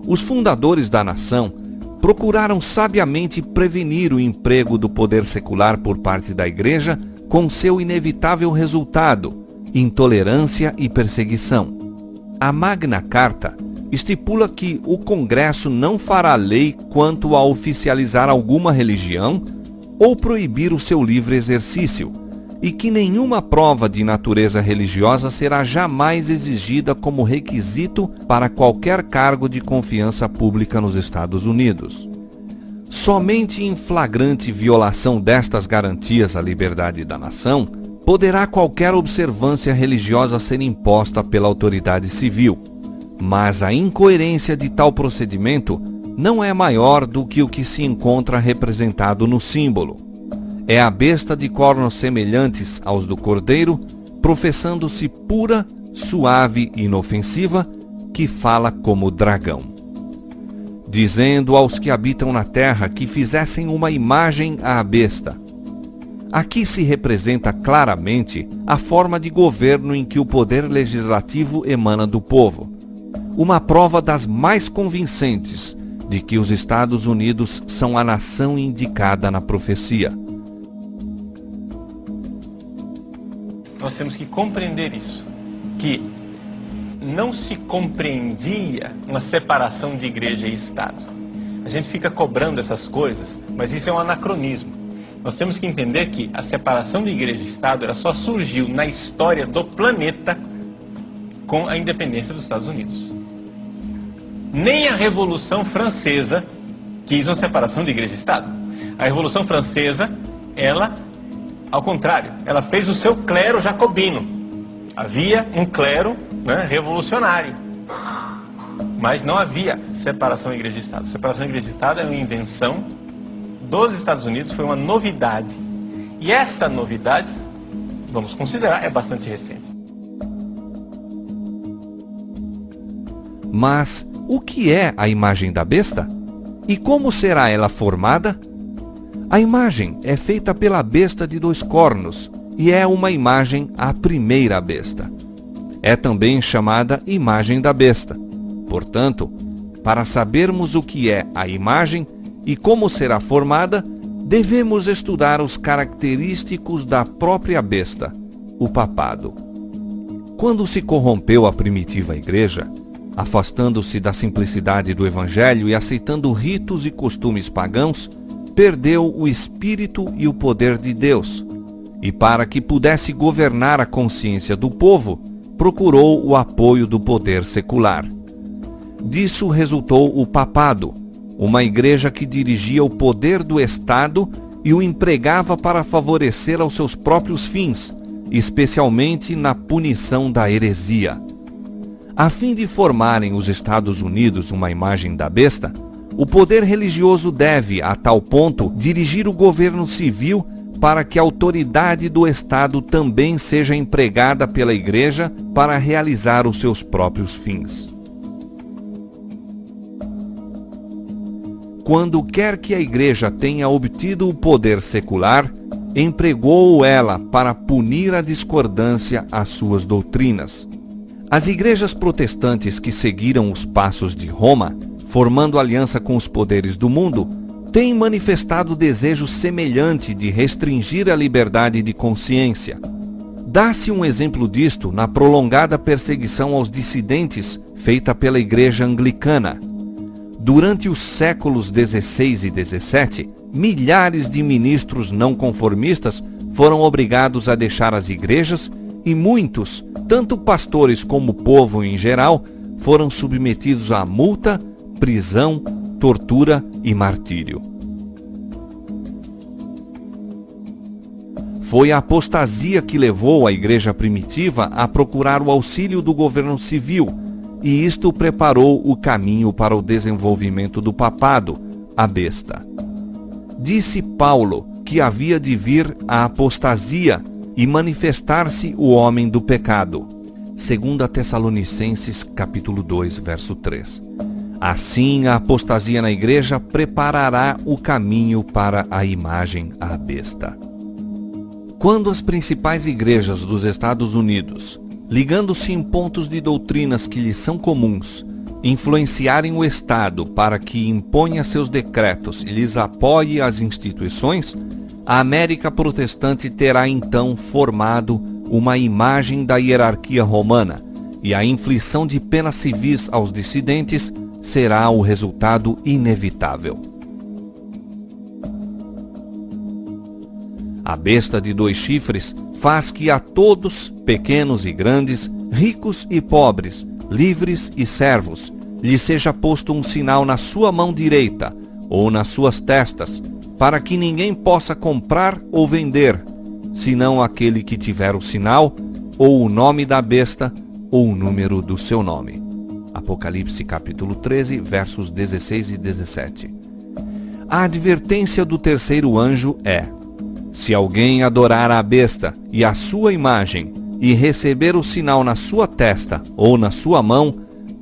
Os fundadores da nação procuraram sabiamente prevenir o emprego do poder secular por parte da Igreja, com seu inevitável resultado, intolerância e perseguição. A Magna Carta estipula que o Congresso não fará lei quanto a oficializar alguma religião ou proibir o seu livre exercício, e que nenhuma prova de natureza religiosa será jamais exigida como requisito para qualquer cargo de confiança pública nos Estados Unidos. Somente em flagrante violação destas garantias à liberdade da nação poderá qualquer observância religiosa ser imposta pela autoridade civil, mas a incoerência de tal procedimento não é maior do que o que se encontra representado no símbolo. É a besta de cornos semelhantes aos do cordeiro, professando-se pura, suave e inofensiva, que fala como dragão, dizendo aos que habitam na terra que fizessem uma imagem à besta. Aqui se representa claramente a forma de governo em que o poder legislativo emana do povo, uma prova das mais convincentes de que os Estados Unidos são a nação indicada na profecia. Nós temos que compreender isso, que não se compreendia uma separação de igreja e Estado. A gente fica cobrando essas coisas, mas isso é um anacronismo. Nós temos que entender que a separação de igreja e Estado ela só surgiu na história do planeta com a independência dos Estados Unidos. Nem a Revolução Francesa quis uma separação de igreja e Estado. A Revolução Francesa, ela, ao contrário, ela fez o seu clero jacobino. Havia um clero, revolucionário, mas não havia separação de igreja e Estado. Separação de igreja e Estado é uma invenção dos Estados Unidos, foi uma novidade. E esta novidade, vamos considerar, é bastante recente. Mas o que é a imagem da besta? E como será ela formada? A imagem é feita pela besta de 2 cornos e é uma imagem à primeira besta. É também chamada imagem da besta. Portanto, para sabermos o que é a imagem e como será formada, devemos estudar os característicos da própria besta, o papado. Quando se corrompeu a primitiva igreja, afastando-se da simplicidade do evangelho e aceitando ritos e costumes pagãos, perdeu o espírito e o poder de Deus, e para que pudesse governar a consciência do povo, procurou o apoio do poder secular. Disso resultou o papado, uma igreja que dirigia o poder do Estado e o empregava para favorecer aos seus próprios fins, especialmente na punição da heresia. A fim de formarem os Estados Unidos uma imagem da besta, o poder religioso deve, a tal ponto, dirigir o governo civil para que a autoridade do Estado também seja empregada pela Igreja para realizar os seus próprios fins. Quando quer que a Igreja tenha obtido o poder secular, empregou ela para punir a discordância às suas doutrinas. As igrejas protestantes que seguiram os passos de Roma, formando aliança com os poderes do mundo, têm manifestado desejo semelhante de restringir a liberdade de consciência. Dá-se um exemplo disto na prolongada perseguição aos dissidentes feita pela Igreja Anglicana. Durante os séculos XVI e XVII, milhares de ministros não conformistas foram obrigados a deixar as igrejas e muitos, tanto pastores como o povo em geral, foram submetidos a multa, prisão, tortura e martírio. Foi a apostasia que levou a igreja primitiva a procurar o auxílio do governo civil, e isto preparou o caminho para o desenvolvimento do papado, a besta. Disse Paulo que havia de vir a apostasia e manifestar-se o homem do pecado. 2 Tessalonicenses capítulo 2, verso 3. Assim, a apostasia na igreja preparará o caminho para a imagem à besta. Quando as principais igrejas dos Estados Unidos, ligando-se em pontos de doutrinas que lhes são comuns, influenciarem o Estado para que imponha seus decretos e lhes apoie as instituições, a América protestante terá então formado uma imagem da hierarquia romana, e a inflição de penas civis aos dissidentes será o resultado inevitável. A besta de 2 chifres faz que a todos, pequenos e grandes, ricos e pobres, livres e servos, lhe seja posto um sinal na sua mão direita ou nas suas testas, para que ninguém possa comprar ou vender, senão aquele que tiver o sinal, ou o nome da besta, ou o número do seu nome. Apocalipse capítulo 13, versos 16 e 17. A advertência do terceiro anjo é: se alguém adorar a besta e a sua imagem, e receber o sinal na sua testa ou na sua mão,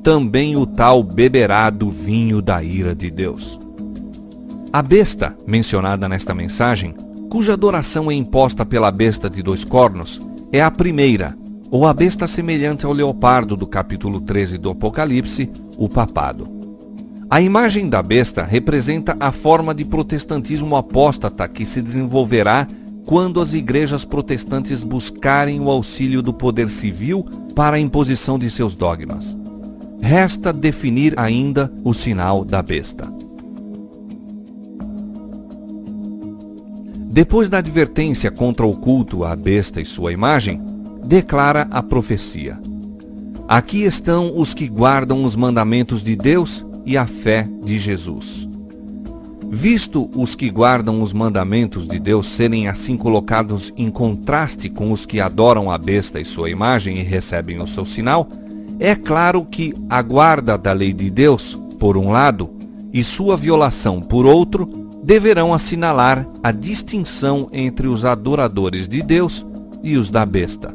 também o tal beberá do vinho da ira de Deus. A besta, mencionada nesta mensagem, cuja adoração é imposta pela besta de 2 cornos, é a primeira, ou a besta semelhante ao leopardo do capítulo 13 do Apocalipse, o papado. A imagem da besta representa a forma de protestantismo apóstata que se desenvolverá quando as igrejas protestantes buscarem o auxílio do poder civil para a imposição de seus dogmas. Resta definir ainda o sinal da besta. Depois da advertência contra o culto à besta e sua imagem, declara a profecia: aqui estão os que guardam os mandamentos de Deus e a fé de Jesus. Visto os que guardam os mandamentos de Deus serem assim colocados em contraste com os que adoram a besta e sua imagem e recebem o seu sinal, é claro que a guarda da lei de Deus, por um lado, e sua violação, por outro, deverão assinalar a distinção entre os adoradores de Deus e os da besta.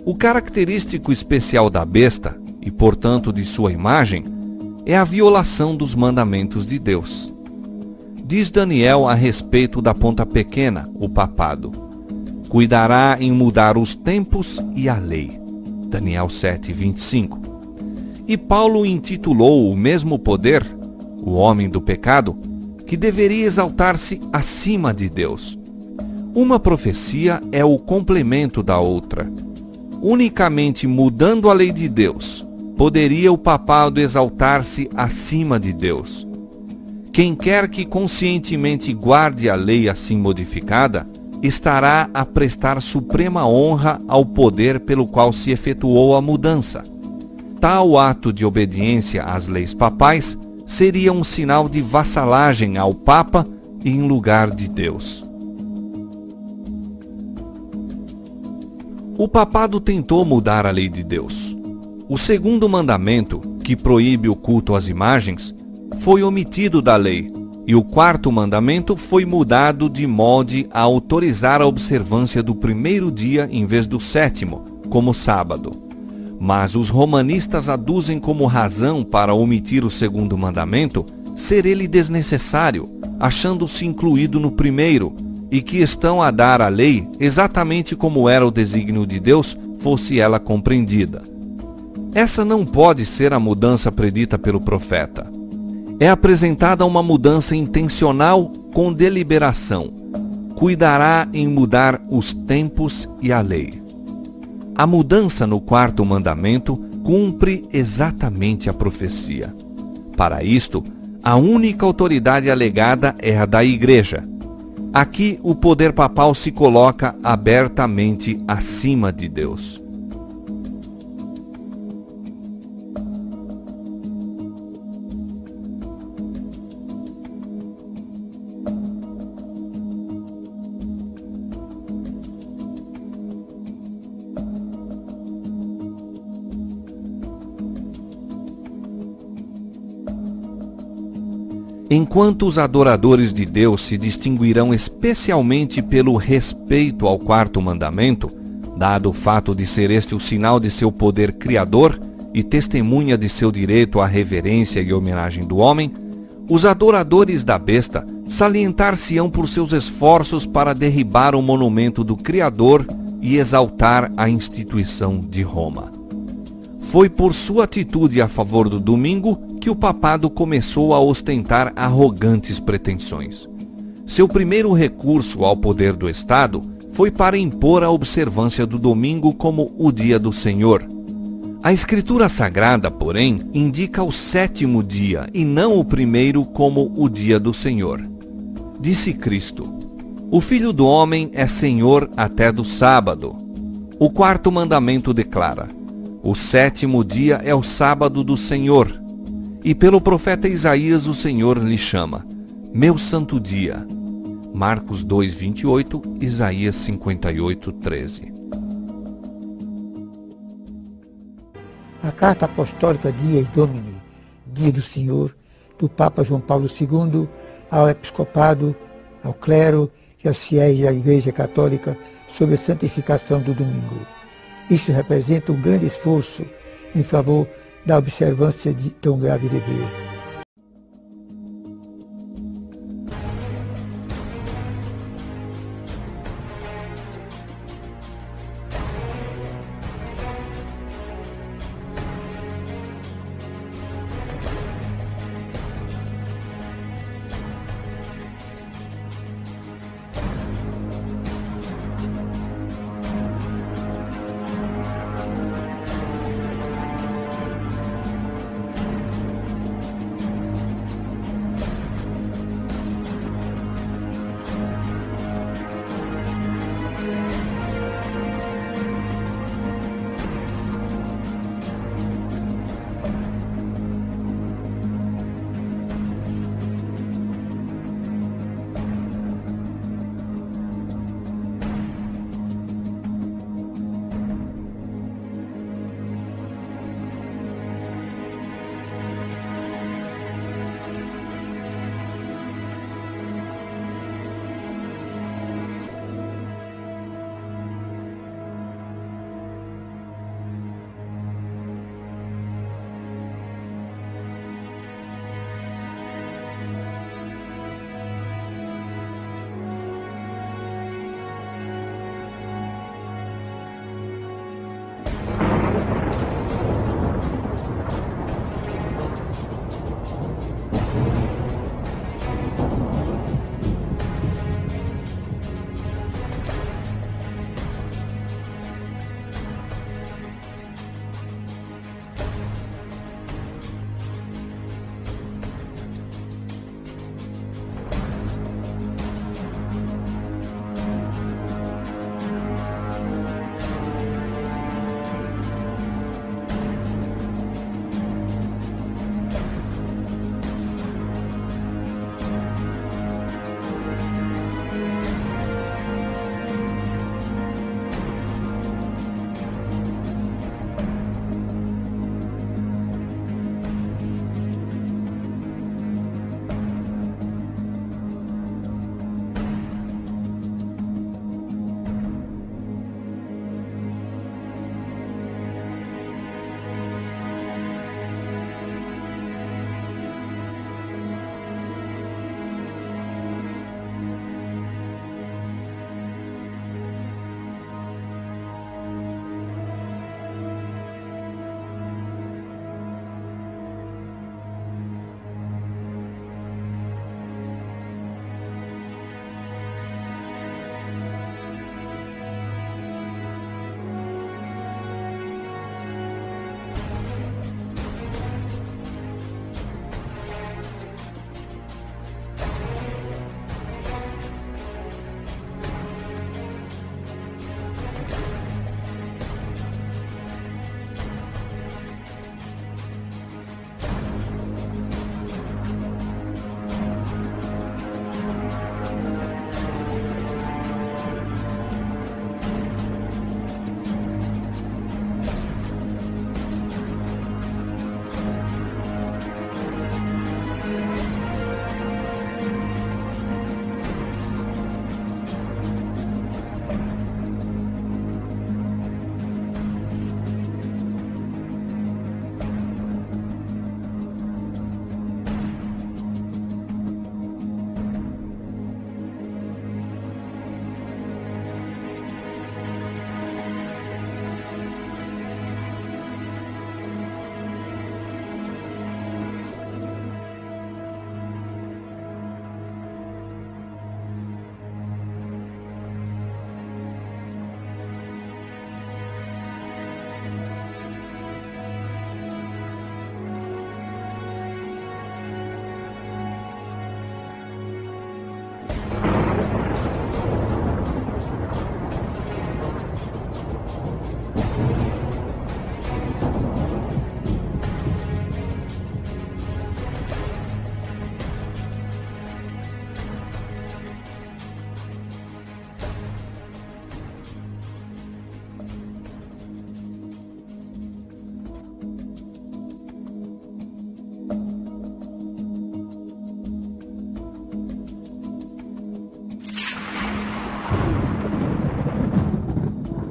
O característico especial da besta, e portanto de sua imagem, é a violação dos mandamentos de Deus. Diz Daniel a respeito da ponta pequena, o papado: cuidará em mudar os tempos e a lei. Daniel 7:25. E Paulo intitulou o mesmo poder, o homem do pecado, que deveria exaltar-se acima de Deus. Uma profecia é o complemento da outra. Unicamente mudando a lei de Deus, poderia o papado exaltar-se acima de Deus. Quem quer que conscientemente guarde a lei assim modificada, estará a prestar suprema honra ao poder pelo qual se efetuou a mudança. Tal ato de obediência às leis papais seria um sinal de vassalagem ao Papa em lugar de Deus. O papado tentou mudar a lei de Deus. O segundo mandamento, que proíbe o culto às imagens, foi omitido da lei, e o quarto mandamento foi mudado de modo a autorizar a observância do primeiro dia em vez do sétimo, como sábado. Mas os romanistas aduzem como razão para omitir o segundo mandamento ser ele desnecessário, achando-se incluído no primeiro, e que estão a dar a lei exatamente como era o desígnio de Deus, fosse ela compreendida. Essa não pode ser a mudança predita pelo profeta. É apresentada uma mudança intencional com deliberação. Cuidará em mudar os tempos e a lei. A mudança no quarto mandamento cumpre exatamente a profecia. Para isto, a única autoridade alegada é a da Igreja. Aqui o poder papal se coloca abertamente acima de Deus. Enquanto os adoradores de Deus se distinguirão especialmente pelo respeito ao quarto mandamento, Dado o fato de ser este o sinal de seu poder criador e testemunha de seu direito à reverência e homenagem do homem, os adoradores da besta salientar-se-ão por seus esforços para derribar o monumento do Criador e exaltar a instituição de Roma. Foi por sua atitude a favor do domingo que o papado começou a ostentar arrogantes pretensões. Seu primeiro recurso ao poder do Estado foi para impor a observância do domingo como o dia do Senhor. A Escritura Sagrada, porém, indica o 7º dia e não o primeiro como o dia do Senhor. Disse Cristo: o Filho do Homem é Senhor até do sábado. O 4º mandamento declara: o 7º dia é o sábado do Senhor. E pelo profeta Isaías o Senhor lhe chama meu santo dia. Marcos 2:28, Isaías 58:13. A carta apostólica Dies Domini, Dia do Senhor, do Papa João Paulo II ao episcopado, ao clero e aos fiéis da Igreja Católica sobre a santificação do domingo. Isso representa um grande esforço em favor da observância de tão grave dever.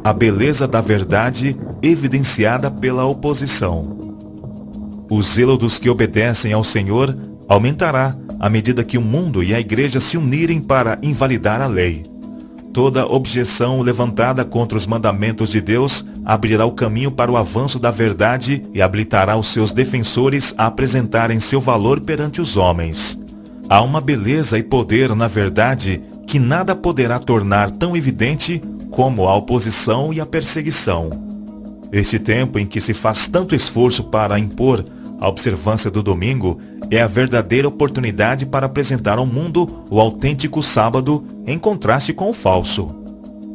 a beleza da verdade evidenciada pela oposição. O zelo dos que obedecem ao Senhor aumentará à medida que o mundo e a igreja se unirem para invalidar a lei. Toda objeção levantada contra os mandamentos de Deus abrirá o caminho para o avanço da verdade e habilitará os seus defensores a apresentarem seu valor perante os homens. Há uma beleza e poder na verdade que nada poderá tornar tão evidente como a oposição e a perseguição. Este tempo em que se faz tanto esforço para impor a observância do domingo é a verdadeira oportunidade para apresentar ao mundo o autêntico sábado em contraste com o falso.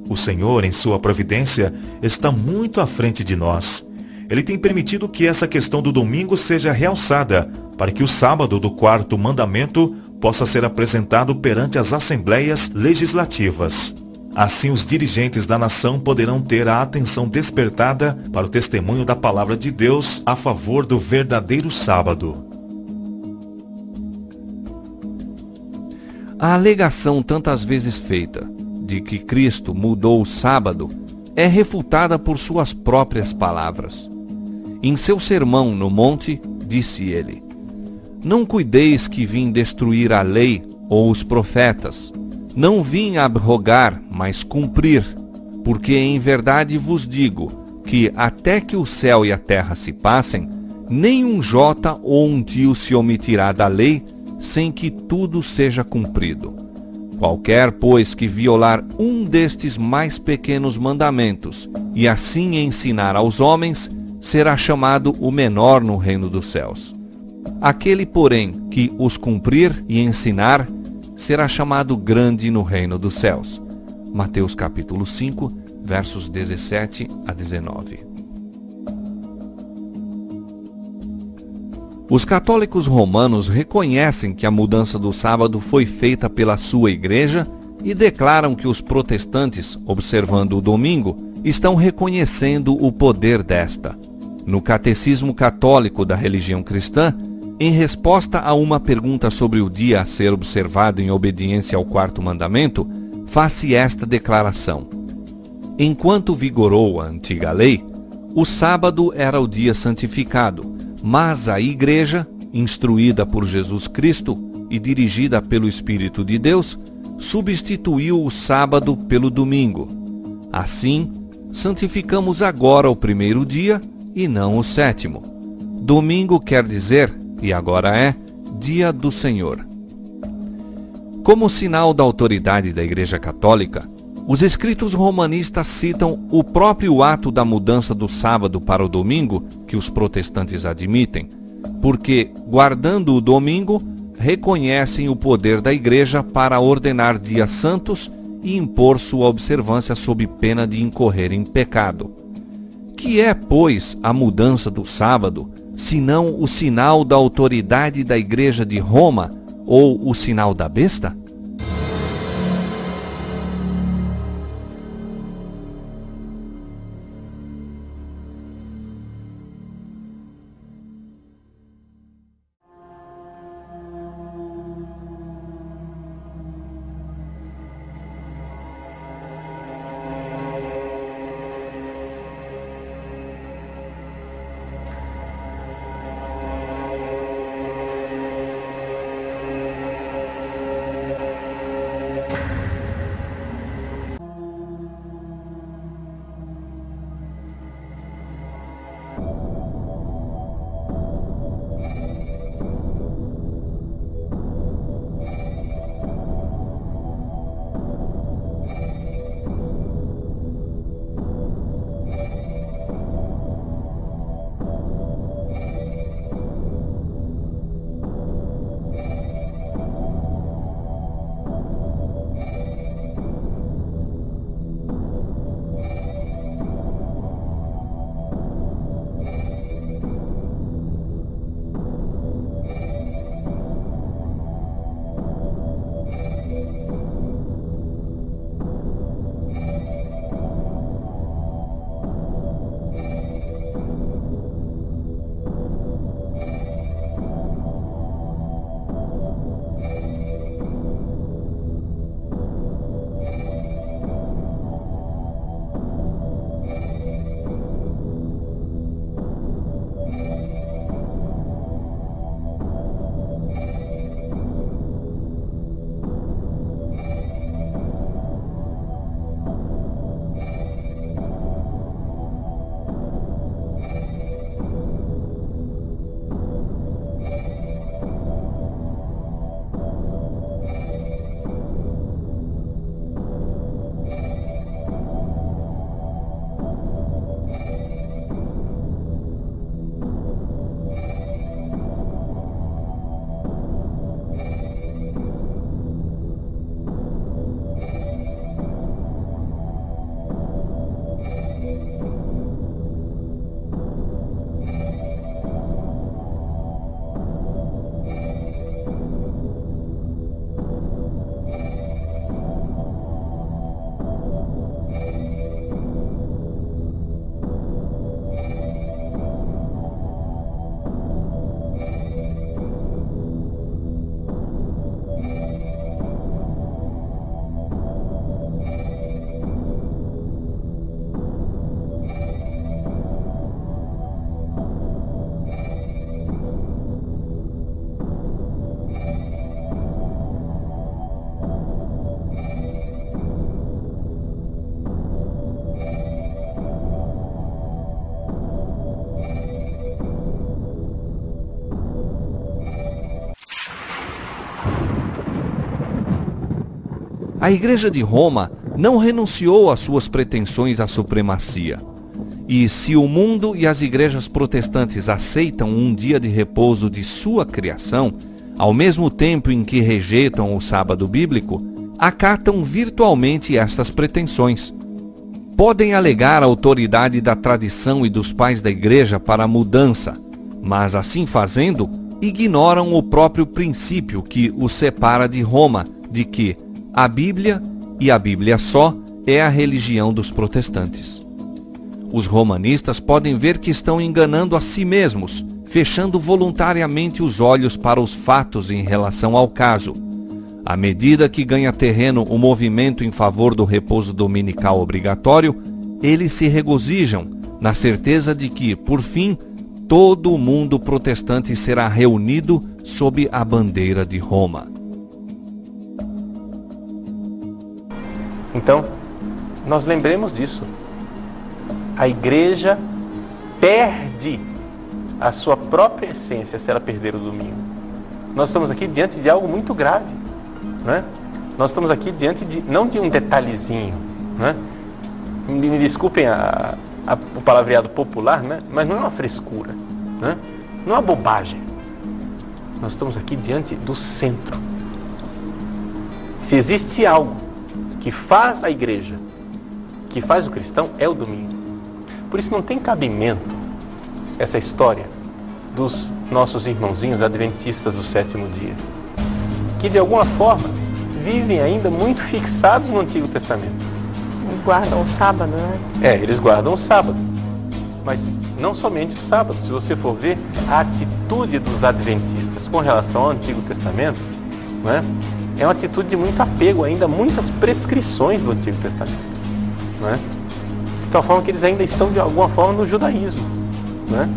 O Senhor, em sua providência, está muito à frente de nós. Ele tem permitido que essa questão do domingo seja realçada para que o sábado do quarto mandamento possa ser apresentado perante as assembleias legislativas. Assim, os dirigentes da nação poderão ter a atenção despertada para o testemunho da palavra de Deus a favor do verdadeiro sábado. A alegação tantas vezes feita de que Cristo mudou o sábado é refutada por suas próprias palavras. Em seu sermão no monte, disse ele: "Não cuideis que vim destruir a lei ou os profetas. Não vim abrogar, mas cumprir, porque em verdade vos digo que até que o céu e a terra se passem, nem um jota ou um tio se omitirá da lei, sem que tudo seja cumprido. Qualquer, pois, que violar um destes mais pequenos mandamentos, e assim ensinar aos homens, será chamado o menor no reino dos céus. Aquele, porém, que os cumprir e ensinar, será chamado grande no reino dos céus." Mateus capítulo 5, versos 17 a 19. Os católicos romanos reconhecem que a mudança do sábado foi feita pela sua igreja e declaram que os protestantes, observando o domingo, estão reconhecendo o poder desta. No Catecismo Católico da Religião Cristã, em resposta a uma pergunta sobre o dia a ser observado em obediência ao quarto mandamento, faz-se esta declaração: "Enquanto vigorou a antiga lei, o sábado era o dia santificado, mas a Igreja, instruída por Jesus Cristo e dirigida pelo Espírito de Deus, substituiu o sábado pelo domingo. Assim, santificamos agora o primeiro dia e não o sétimo. Domingo quer dizer, e agora é, dia do Senhor." Como sinal da autoridade da Igreja Católica, os escritos romanistas citam o próprio ato da mudança do sábado para o domingo, que os protestantes admitem, porque, guardando o domingo, reconhecem o poder da Igreja para ordenar dias santos e impor sua observância sob pena de incorrer em pecado. Que é, pois, a mudança do sábado, senão o sinal da autoridade da Igreja de Roma ou o sinal da besta? A Igreja de Roma não renunciou às suas pretensões à supremacia. E se o mundo e as igrejas protestantes aceitam um dia de repouso de sua criação, ao mesmo tempo em que rejeitam o sábado bíblico, acatam virtualmente estas pretensões. Podem alegar a autoridade da tradição e dos pais da igreja para a mudança, mas assim fazendo, ignoram o próprio princípio que os separa de Roma, de que a Bíblia, e a Bíblia só, é a religião dos protestantes. Os romanistas podem ver que estão enganando a si mesmos, fechando voluntariamente os olhos para os fatos em relação ao caso. À medida que ganha terreno o movimento em favor do repouso dominical obrigatório, eles se regozijam na certeza de que, por fim, todo o mundo protestante será reunido sob a bandeira de Roma. Então, nós lembremos disso. A igreja perde a sua própria essência se ela perder o domingo. Nós estamos aqui diante de algo muito grave, né? Nós estamos aqui diante de, não de um detalhezinho, né? Me desculpem o palavreado popular, né? Mas não é uma frescura, né? Não é uma bobagem. Nós estamos aqui diante do centro. Se existe algo que faz a igreja, que faz o cristão, é o domingo. Por isso não tem cabimento essa história dos nossos irmãozinhos adventistas do sétimo dia, que de alguma forma vivem ainda muito fixados no Antigo Testamento. Guardam o sábado, né? Eles guardam o sábado, mas não somente o sábado. Se você for ver a atitude dos adventistas com relação ao Antigo Testamento, né, é uma atitude de muito apego ainda a muitas prescrições do Antigo Testamento, né? De tal forma que eles ainda estão de alguma forma no judaísmo, né?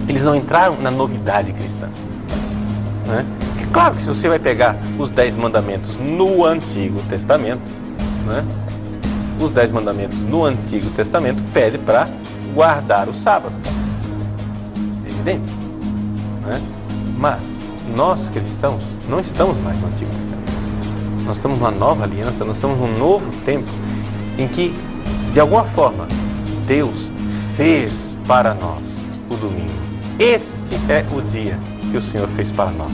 Eles não entraram na novidade cristã, né? É claro que se você vai pegar os 10 mandamentos no Antigo Testamento, né, os 10 mandamentos no Antigo Testamento pede para guardar o sábado, evidente, né? Mas nós cristãos não estamos mais no Antigo Testamento. Nós estamos numa nova aliança, nós estamos num novo tempo em que, de alguma forma, Deus fez para nós o domingo. Este é o dia que o Senhor fez para nós.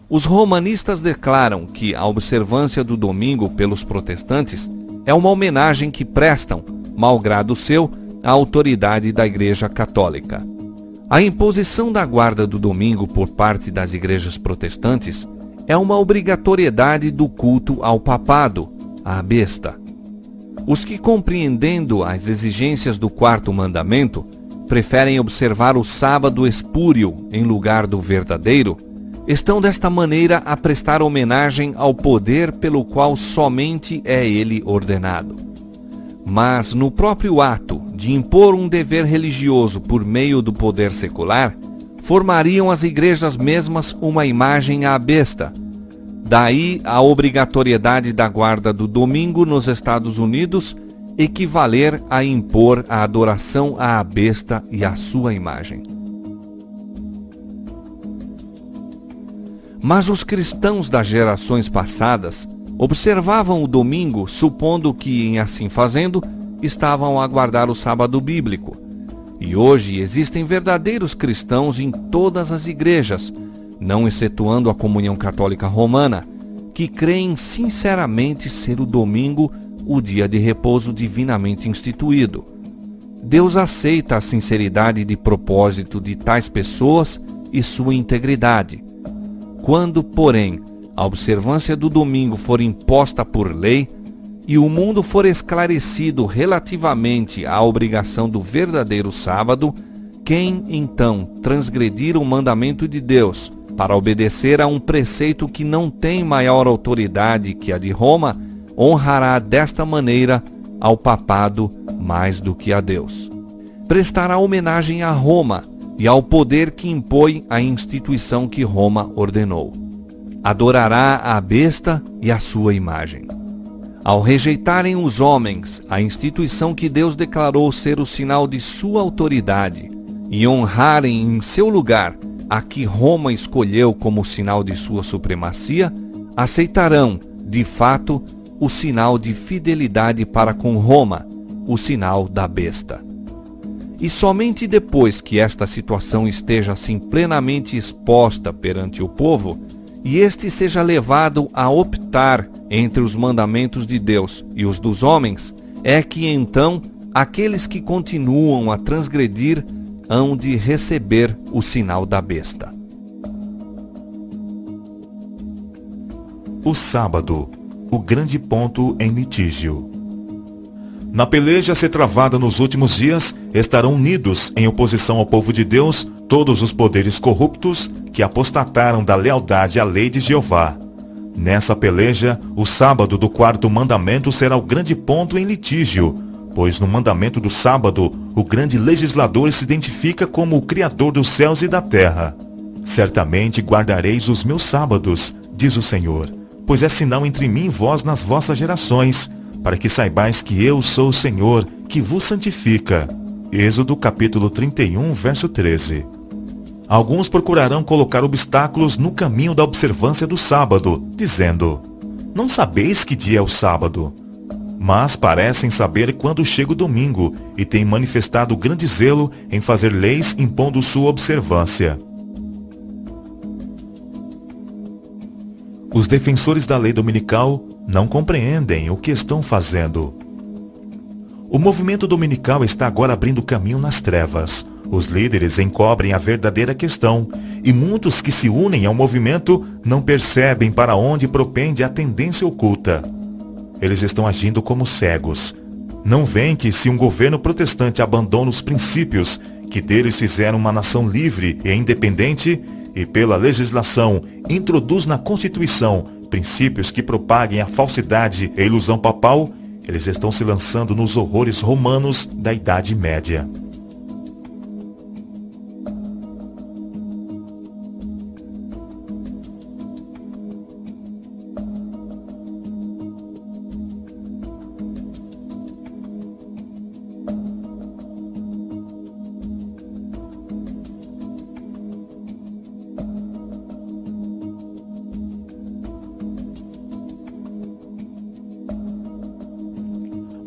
Os romanistas declaram que a observância do domingo pelos protestantes é uma homenagem que prestam, malgrado seu, à autoridade da Igreja Católica. A imposição da guarda do domingo por parte das igrejas protestantes é uma obrigatoriedade do culto ao papado, à besta. Os que, compreendendo as exigências do quarto mandamento, preferem observar o sábado espúrio em lugar do verdadeiro, estão desta maneira a prestar homenagem ao poder pelo qual somente é ele ordenado. Mas no próprio ato de impor um dever religioso por meio do poder secular, formariam as igrejas mesmas uma imagem à besta. Daí a obrigatoriedade da guarda do domingo nos Estados Unidos equivaler a impor a adoração à besta e à sua imagem. Mas os cristãos das gerações passadas observavam o domingo supondo que, em assim fazendo, estavam a guardar o sábado bíblico. E hoje existem verdadeiros cristãos em todas as igrejas, não excetuando a comunhão católica romana, que creem sinceramente ser o domingo o dia de repouso divinamente instituído. Deus aceita a sinceridade de propósito de tais pessoas e sua integridade. Quando, porém, a observância do domingo for imposta por lei e o mundo for esclarecido relativamente à obrigação do verdadeiro sábado, quem, então, transgredir o mandamento de Deus para obedecer a um preceito que não tem maior autoridade que a de Roma, honrará desta maneira ao papado mais do que a Deus. Prestará homenagem a Roma e ao poder que impõe a instituição que Roma ordenou. Adorará a besta e a sua imagem. Ao rejeitarem os homens a instituição que Deus declarou ser o sinal de sua autoridade e honrarem em seu lugar a que Roma escolheu como sinal de sua supremacia, aceitarão, de fato, o sinal de fidelidade para com Roma, o sinal da besta. E somente depois que esta situação esteja assim plenamente exposta perante o povo, e este seja levado a optar entre os mandamentos de Deus e os dos homens, é que então aqueles que continuam a transgredir hão de receber o sinal da besta. O sábado, o grande ponto em litígio. Na peleja a ser travada nos últimos dias, estarão unidos em oposição ao povo de Deus todos os poderes corruptos que apostataram da lealdade à lei de Jeová. Nessa peleja, o sábado do quarto mandamento será o grande ponto em litígio, pois no mandamento do sábado, o grande legislador se identifica como o Criador dos céus e da terra. Certamente guardareis os meus sábados, diz o Senhor, pois é sinal entre mim e vós nas vossas gerações, para que saibais que eu sou o Senhor, que vos santifica. Êxodo capítulo 31, verso 13. Alguns procurarão colocar obstáculos no caminho da observância do sábado, dizendo: não sabeis que dia é o sábado? Mas parecem saber quando chega o domingo, e têm manifestado grande zelo em fazer leis impondo sua observância. Os defensores da lei dominical não compreendem o que estão fazendo. O movimento dominical está agora abrindo caminho nas trevas. Os líderes encobrem a verdadeira questão, e muitos que se unem ao movimento não percebem para onde propende a tendência oculta. Eles estão agindo como cegos. Não veem que se um governo protestante abandona os princípios que deles fizeram uma nação livre e independente, e pela legislação introduz na Constituição princípios que propaguem a falsidade e a ilusão papal, eles estão se lançando nos horrores romanos da Idade Média.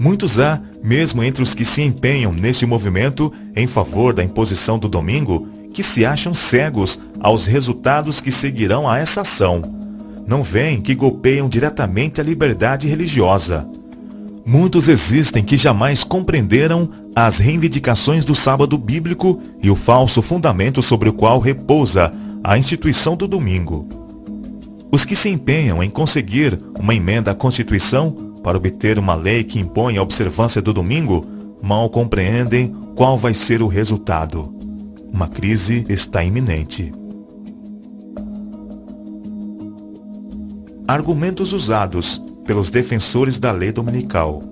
Muitos há, mesmo entre os que se empenham neste movimento em favor da imposição do domingo, que se acham cegos aos resultados que seguirão a essa ação. Não veem que golpeiam diretamente a liberdade religiosa. Muitos existem que jamais compreenderam as reivindicações do sábado bíblico e o falso fundamento sobre o qual repousa a instituição do domingo. Os que se empenham em conseguir uma emenda à Constituição para obter uma lei que impõe a observância do domingo, mal compreendem qual vai ser o resultado. Uma crise está iminente. Argumentos usados pelos defensores da lei dominical.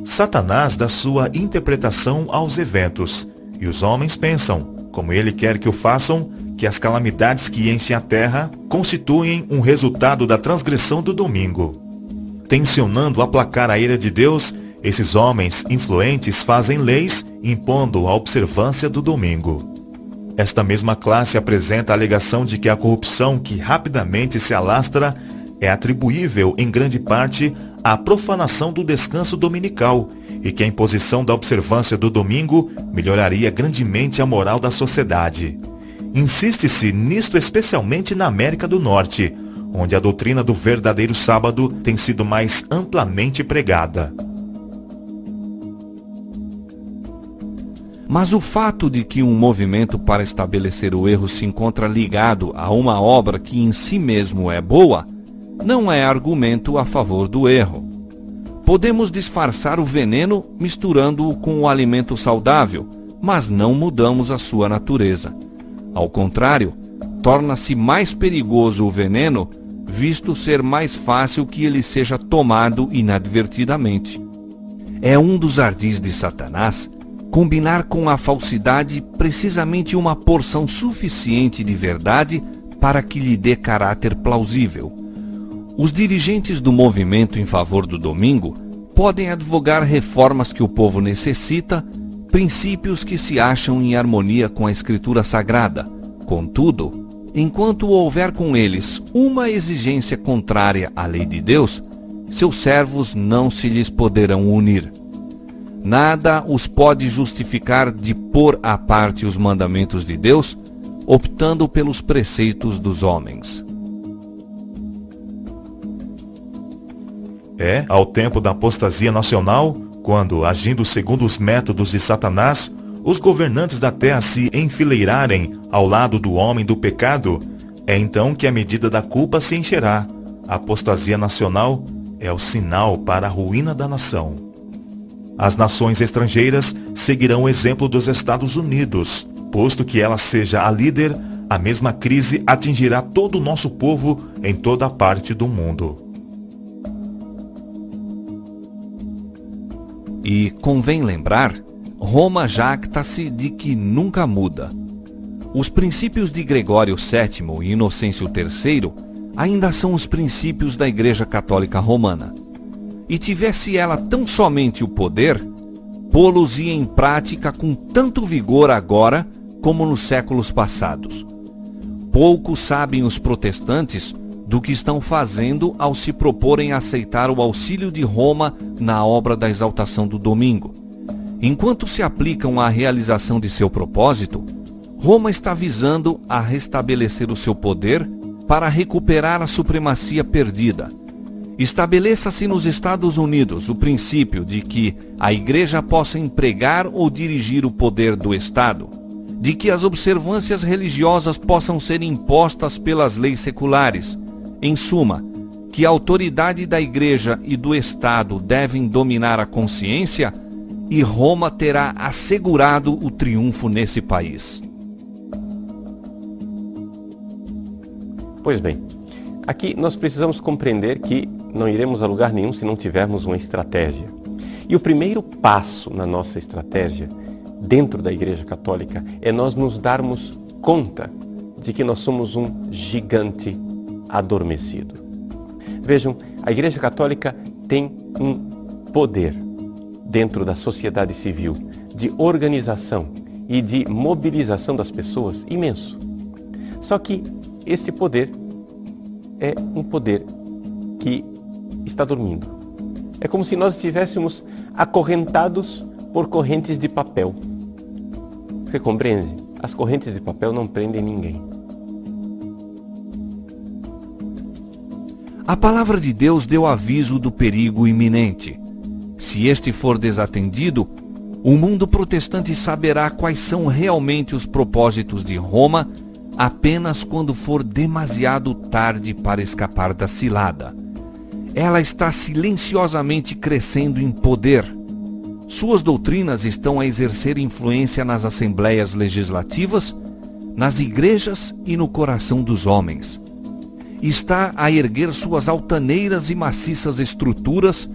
Satanás dá sua interpretação aos eventos, e os homens pensam, como ele quer que o façam, que as calamidades que enchem a terra constituem um resultado da transgressão do domingo. Tensionando aplacar a ira de Deus, esses homens influentes fazem leis impondo a observância do domingo. Esta mesma classe apresenta a alegação de que a corrupção que rapidamente se alastra é atribuível em grande parte à profanação do descanso dominical e que a imposição da observância do domingo melhoraria grandemente a moral da sociedade. Insiste-se nisto especialmente na América do Norte, onde a doutrina do verdadeiro sábado tem sido mais amplamente pregada. Mas o fato de que um movimento para estabelecer o erro se encontra ligado a uma obra que em si mesmo é boa, não é argumento a favor do erro. Podemos disfarçar o veneno misturando-o com o alimento saudável, mas não mudamos a sua natureza. Ao contrário, torna-se mais perigoso o veneno, visto ser mais fácil que ele seja tomado inadvertidamente. É um dos ardis de Satanás combinar com a falsidade precisamente uma porção suficiente de verdade para que lhe dê caráter plausível. Os dirigentes do movimento em favor do domingo podem advogar reformas que o povo necessita, princípios que se acham em harmonia com a Escritura Sagrada, Contudo, enquanto houver com eles uma exigência contrária à lei de Deus, seus servos não se lhes poderão unir. Nada os pode justificar de pôr à parte os mandamentos de Deus, optando pelos preceitos dos homens. Ao tempo da apostasia nacional, quando, agindo segundo os métodos de Satanás, os governantes da terra se enfileirarem ao lado do homem do pecado, é então que a medida da culpa se encherá. A apostasia nacional é o sinal para a ruína da nação. As nações estrangeiras seguirão o exemplo dos Estados Unidos. Posto que ela seja a líder, a mesma crise atingirá todo o nosso povo em toda a parte do mundo. E convém lembrar, Roma jacta-se de que nunca muda. Os princípios de Gregório VII e Inocêncio III ainda são os princípios da Igreja Católica Romana. E tivesse ela tão somente o poder, pô-los-ia em prática com tanto vigor agora como nos séculos passados. Pouco sabem os protestantes do que estão fazendo ao se proporem a aceitar o auxílio de Roma na obra da exaltação do domingo. Enquanto se aplicam à realização de seu propósito, Roma está visando a restabelecer o seu poder para recuperar a supremacia perdida. Estabeleça-se nos Estados Unidos o princípio de que a Igreja possa empregar ou dirigir o poder do Estado, de que as observâncias religiosas possam ser impostas pelas leis seculares. Em suma, que a autoridade da Igreja e do Estado devem dominar a consciência, e Roma terá assegurado o triunfo nesse país. Pois bem, aqui nós precisamos compreender que não iremos a lugar nenhum se não tivermos uma estratégia. E o primeiro passo na nossa estratégia, dentro da Igreja Católica, é nós nos darmos conta de que nós somos um gigante adormecido. Vejam, a Igreja Católica tem um poder dentro da sociedade civil de organização e de mobilização das pessoas imenso. Só que esse poder é um poder que está dormindo. É como se nós estivéssemos acorrentados por correntes de papel. Você compreende? As correntes de papel não prendem ninguém. A palavra de Deus deu aviso do perigo iminente. Se este for desatendido, o mundo protestante saberá quais são realmente os propósitos de Roma apenas quando for demasiado tarde para escapar da cilada. Ela está silenciosamente crescendo em poder. Suas doutrinas estão a exercer influência nas assembleias legislativas, nas igrejas e no coração dos homens. Está a erguer suas altaneiras e maciças estruturas,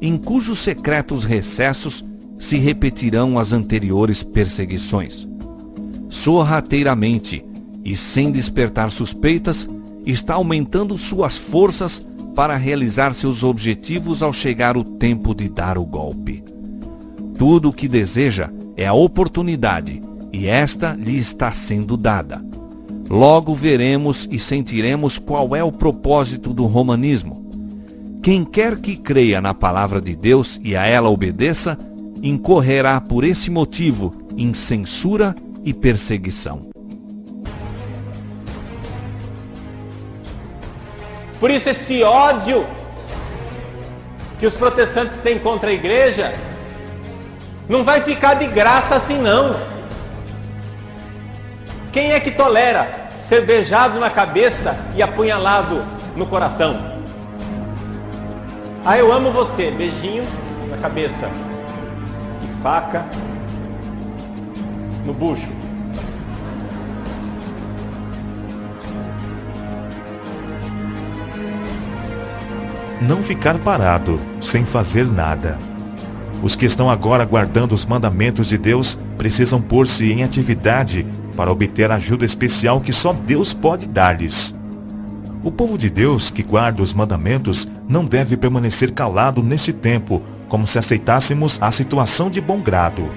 em cujos secretos recessos se repetirão as anteriores perseguições. Sorrateiramente e sem despertar suspeitas, está aumentando suas forças para realizar seus objetivos ao chegar o tempo de dar o golpe. Tudo o que deseja é a oportunidade, e esta lhe está sendo dada. Logo veremos e sentiremos qual é o propósito do romanismo. Quem quer que creia na palavra de Deus e a ela obedeça, incorrerá por esse motivo em censura e perseguição. Por isso esse ódio que os protestantes têm contra a igreja não vai ficar de graça assim não. Quem é que tolera ser beijado na cabeça e apunhalado no coração? Ah, eu amo você, beijinho na cabeça e faca no bucho. Não ficar parado, sem fazer nada. Os que estão agora guardando os mandamentos de Deus precisam pôr-se em atividade para obter a ajuda especial que só Deus pode dar-lhes. O povo de Deus que guarda os mandamentos não deve permanecer calado nesse tempo, como se aceitássemos a situação de bom grado.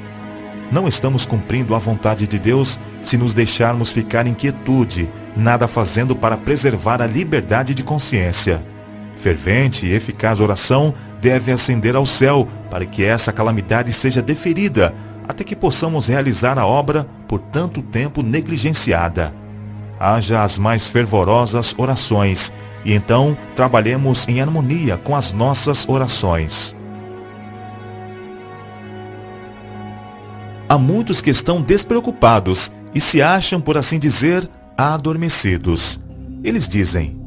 Não estamos cumprindo a vontade de Deus se nos deixarmos ficar em quietude, nada fazendo para preservar a liberdade de consciência. Fervente e eficaz oração deve ascender ao céu para que essa calamidade seja deferida, até que possamos realizar a obra por tanto tempo negligenciada. Haja as mais fervorosas orações, e então trabalhemos em harmonia com as nossas orações. Há muitos que estão despreocupados e se acham, por assim dizer, adormecidos. Eles dizem: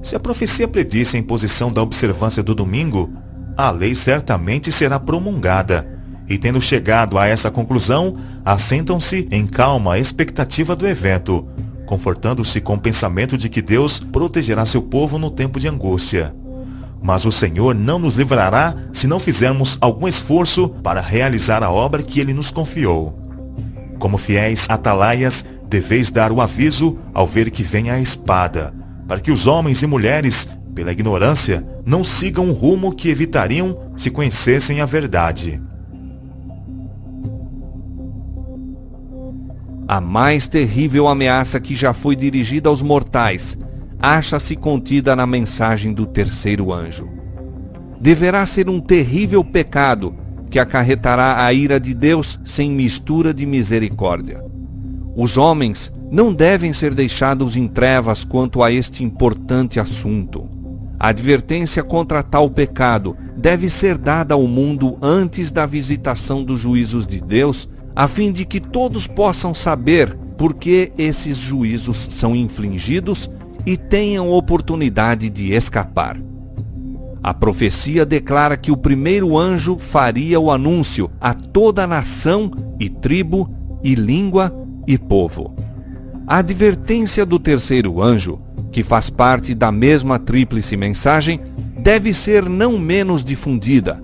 se a profecia predisse a imposição da observância do domingo, a lei certamente será promulgada. E tendo chegado a essa conclusão, assentam-se em calma expectativa do evento, confortando-se com o pensamento de que Deus protegerá seu povo no tempo de angústia. Mas o Senhor não nos livrará se não fizermos algum esforço para realizar a obra que Ele nos confiou. Como fiéis atalaias, deveis dar o aviso ao ver que vem a espada, para que os homens e mulheres, pela ignorância, não sigam o rumo que evitariam se conhecessem a verdade. A mais terrível ameaça que já foi dirigida aos mortais acha-se contida na mensagem do terceiro anjo. Deverá ser um terrível pecado que acarretará a ira de Deus sem mistura de misericórdia. Os homens não devem ser deixados em trevas quanto a este importante assunto. A advertência contra tal pecado deve ser dada ao mundo antes da visitação dos juízos de Deus, a fim de que todos possam saber por que esses juízos são infligidos e tenham oportunidade de escapar. A profecia declara que o primeiro anjo faria o anúncio a toda nação e tribo e língua e povo. A advertência do terceiro anjo, que faz parte da mesma tríplice mensagem, deve ser não menos difundida.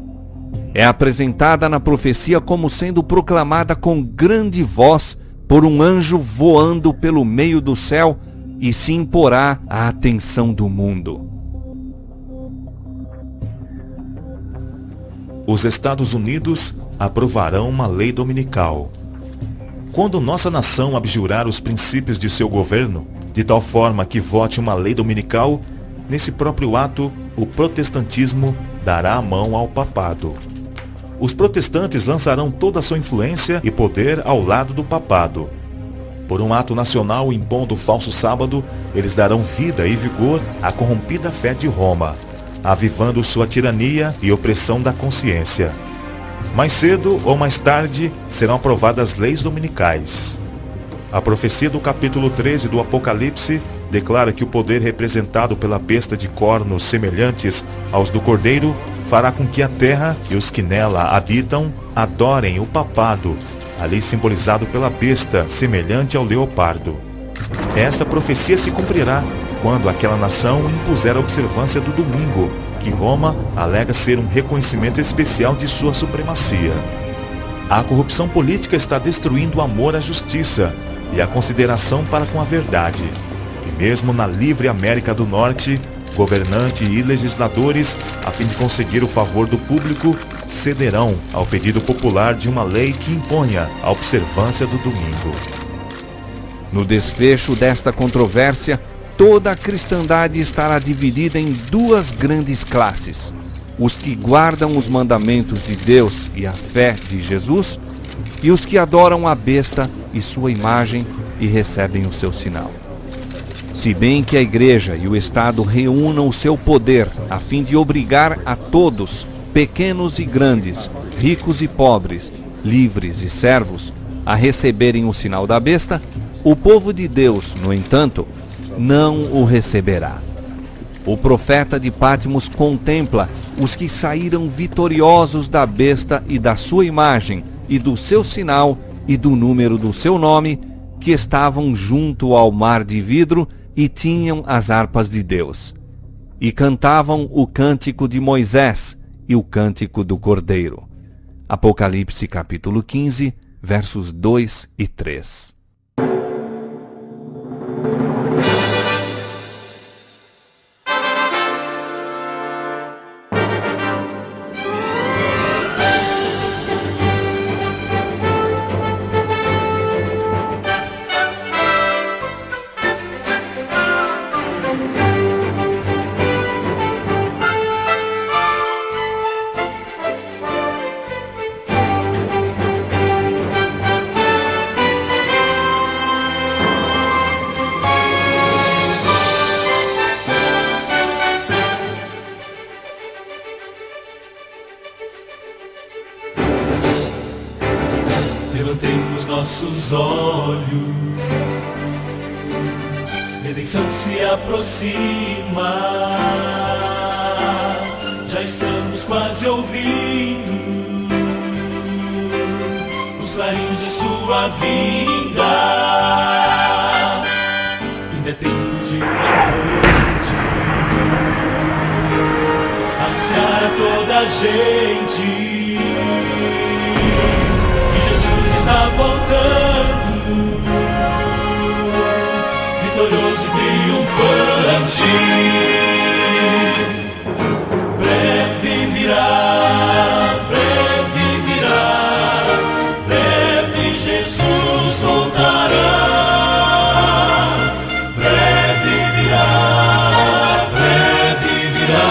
É apresentada na profecia como sendo proclamada com grande voz por um anjo voando pelo meio do céu e se imporá à atenção do mundo. Os Estados Unidos aprovarão uma lei dominical. Quando nossa nação abjurar os princípios de seu governo, de tal forma que vote uma lei dominical, nesse próprio ato, o protestantismo dará a mão ao papado. Os protestantes lançarão toda a sua influência e poder ao lado do papado. Por um ato nacional impondo o falso sábado, eles darão vida e vigor à corrompida fé de Roma, avivando sua tirania e opressão da consciência. Mais cedo ou mais tarde serão aprovadas leis dominicais. A profecia do capítulo 13 do Apocalipse declara que o poder representado pela besta de cornos semelhantes aos do cordeiro fará com que a terra e os que nela habitam adorem o papado, ali simbolizado pela besta semelhante ao leopardo. Esta profecia se cumprirá quando aquela nação impuser a observância do domingo, que Roma alega ser um reconhecimento especial de sua supremacia. A corrupção política está destruindo o amor à justiça e a consideração para com a verdade. E mesmo na livre América do Norte, governante e legisladores, a fim de conseguir o favor do público, cederão ao pedido popular de uma lei que imponha a observância do domingo. No desfecho desta controvérsia, toda a cristandade estará dividida em duas grandes classes: os que guardam os mandamentos de Deus e a fé de Jesus, e os que adoram a besta e sua imagem e recebem o seu sinal. Se bem que a Igreja e o Estado reúnam o seu poder a fim de obrigar a todos, pequenos e grandes, ricos e pobres, livres e servos, a receberem o sinal da besta, o povo de Deus, no entanto, não o receberá. O profeta de Patmos contempla os que saíram vitoriosos da besta e da sua imagem, e do seu sinal e do número do seu nome, que estavam junto ao mar de vidro e tinham as harpas de Deus. E cantavam o cântico de Moisés e o cântico do Cordeiro. Apocalipse capítulo 15, versos 2 e 3. levantemos nossos olhos, redenção se aproxima, já estamos quase ouvindo os clarins de sua vinda. Ainda é tempo de avante, anunciar a toda a gente que Jesus está voltando, vitorioso e triunfante. Breve virá, breve virá, breve Jesus voltará. Breve virá, breve virá,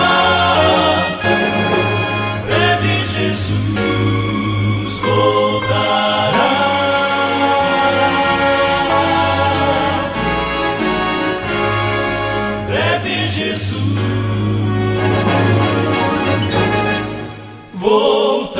breve Jesus voltará. Breve Jesus voltará.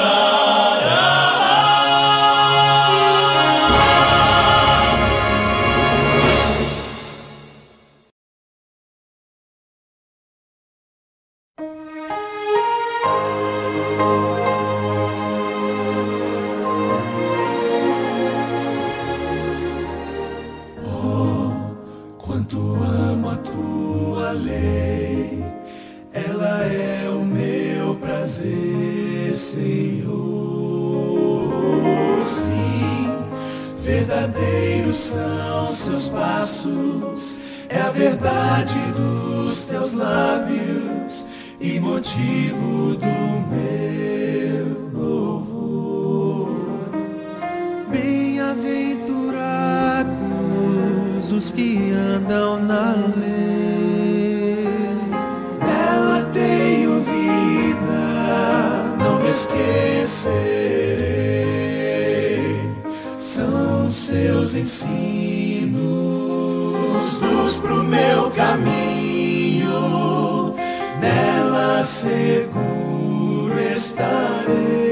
Quanto amo a tua lei, ela é o meu prazer, Senhor. Sim, verdadeiros são seus passos, é a verdade dos teus lábios e motivo do meu louvor. Bem-aventurados os que andam na lei, nela tenho vida, não me esquecerei. São seus ensinos, luz pro meu caminho, nela seguro estarei.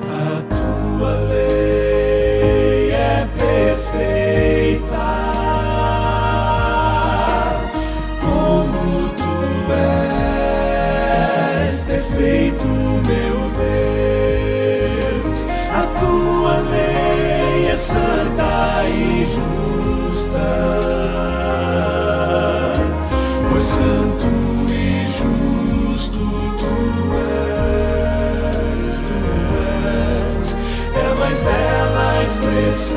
A tua lei é perfeita, como tu és perfeito, meu Deus. A tua lei é santa e justa, pois santo e justo tu és. É a mais bela expressão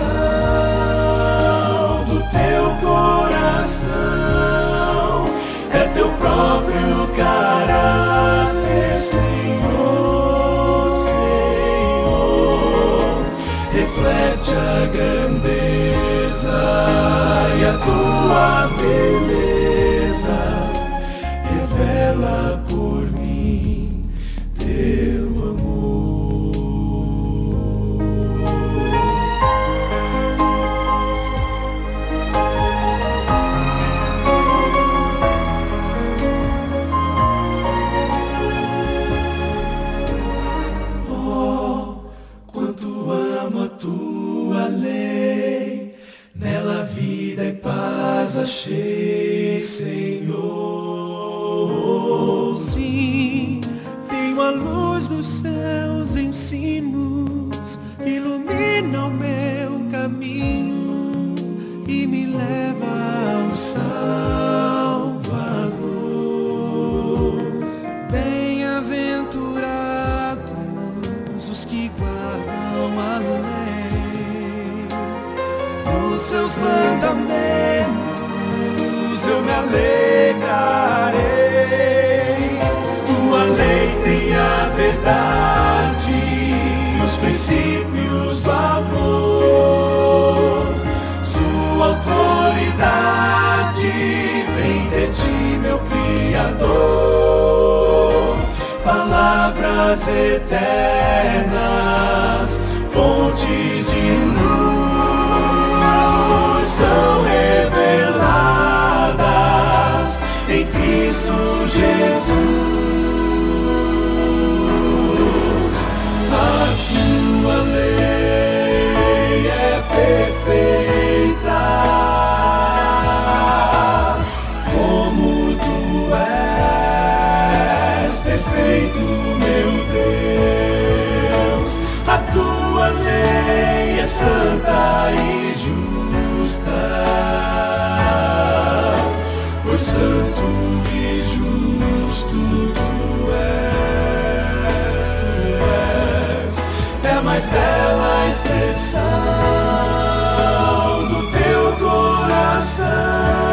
do teu coração, é teu próprio caráter, Senhor, Senhor. Reflete a grandeza e a tua beleza, revela por mim teu amor. Oh, quanto amo a tua lei, nela vida e paz achei, Senhor. Sim, tenho a luz dos seus ensinos, que ilumina o meu caminho e me leva ao Salvador. Bem-aventurados os que guardam a lei, nos seus mandamentos eu me alegrarei. Tua lei tem a verdade, os princípios do amor. Sua autoridade vem de ti, meu Criador. Palavras eternas, fontes de luz, são reveladas em Cristo Jesus. a mais bela expressão do teu coração.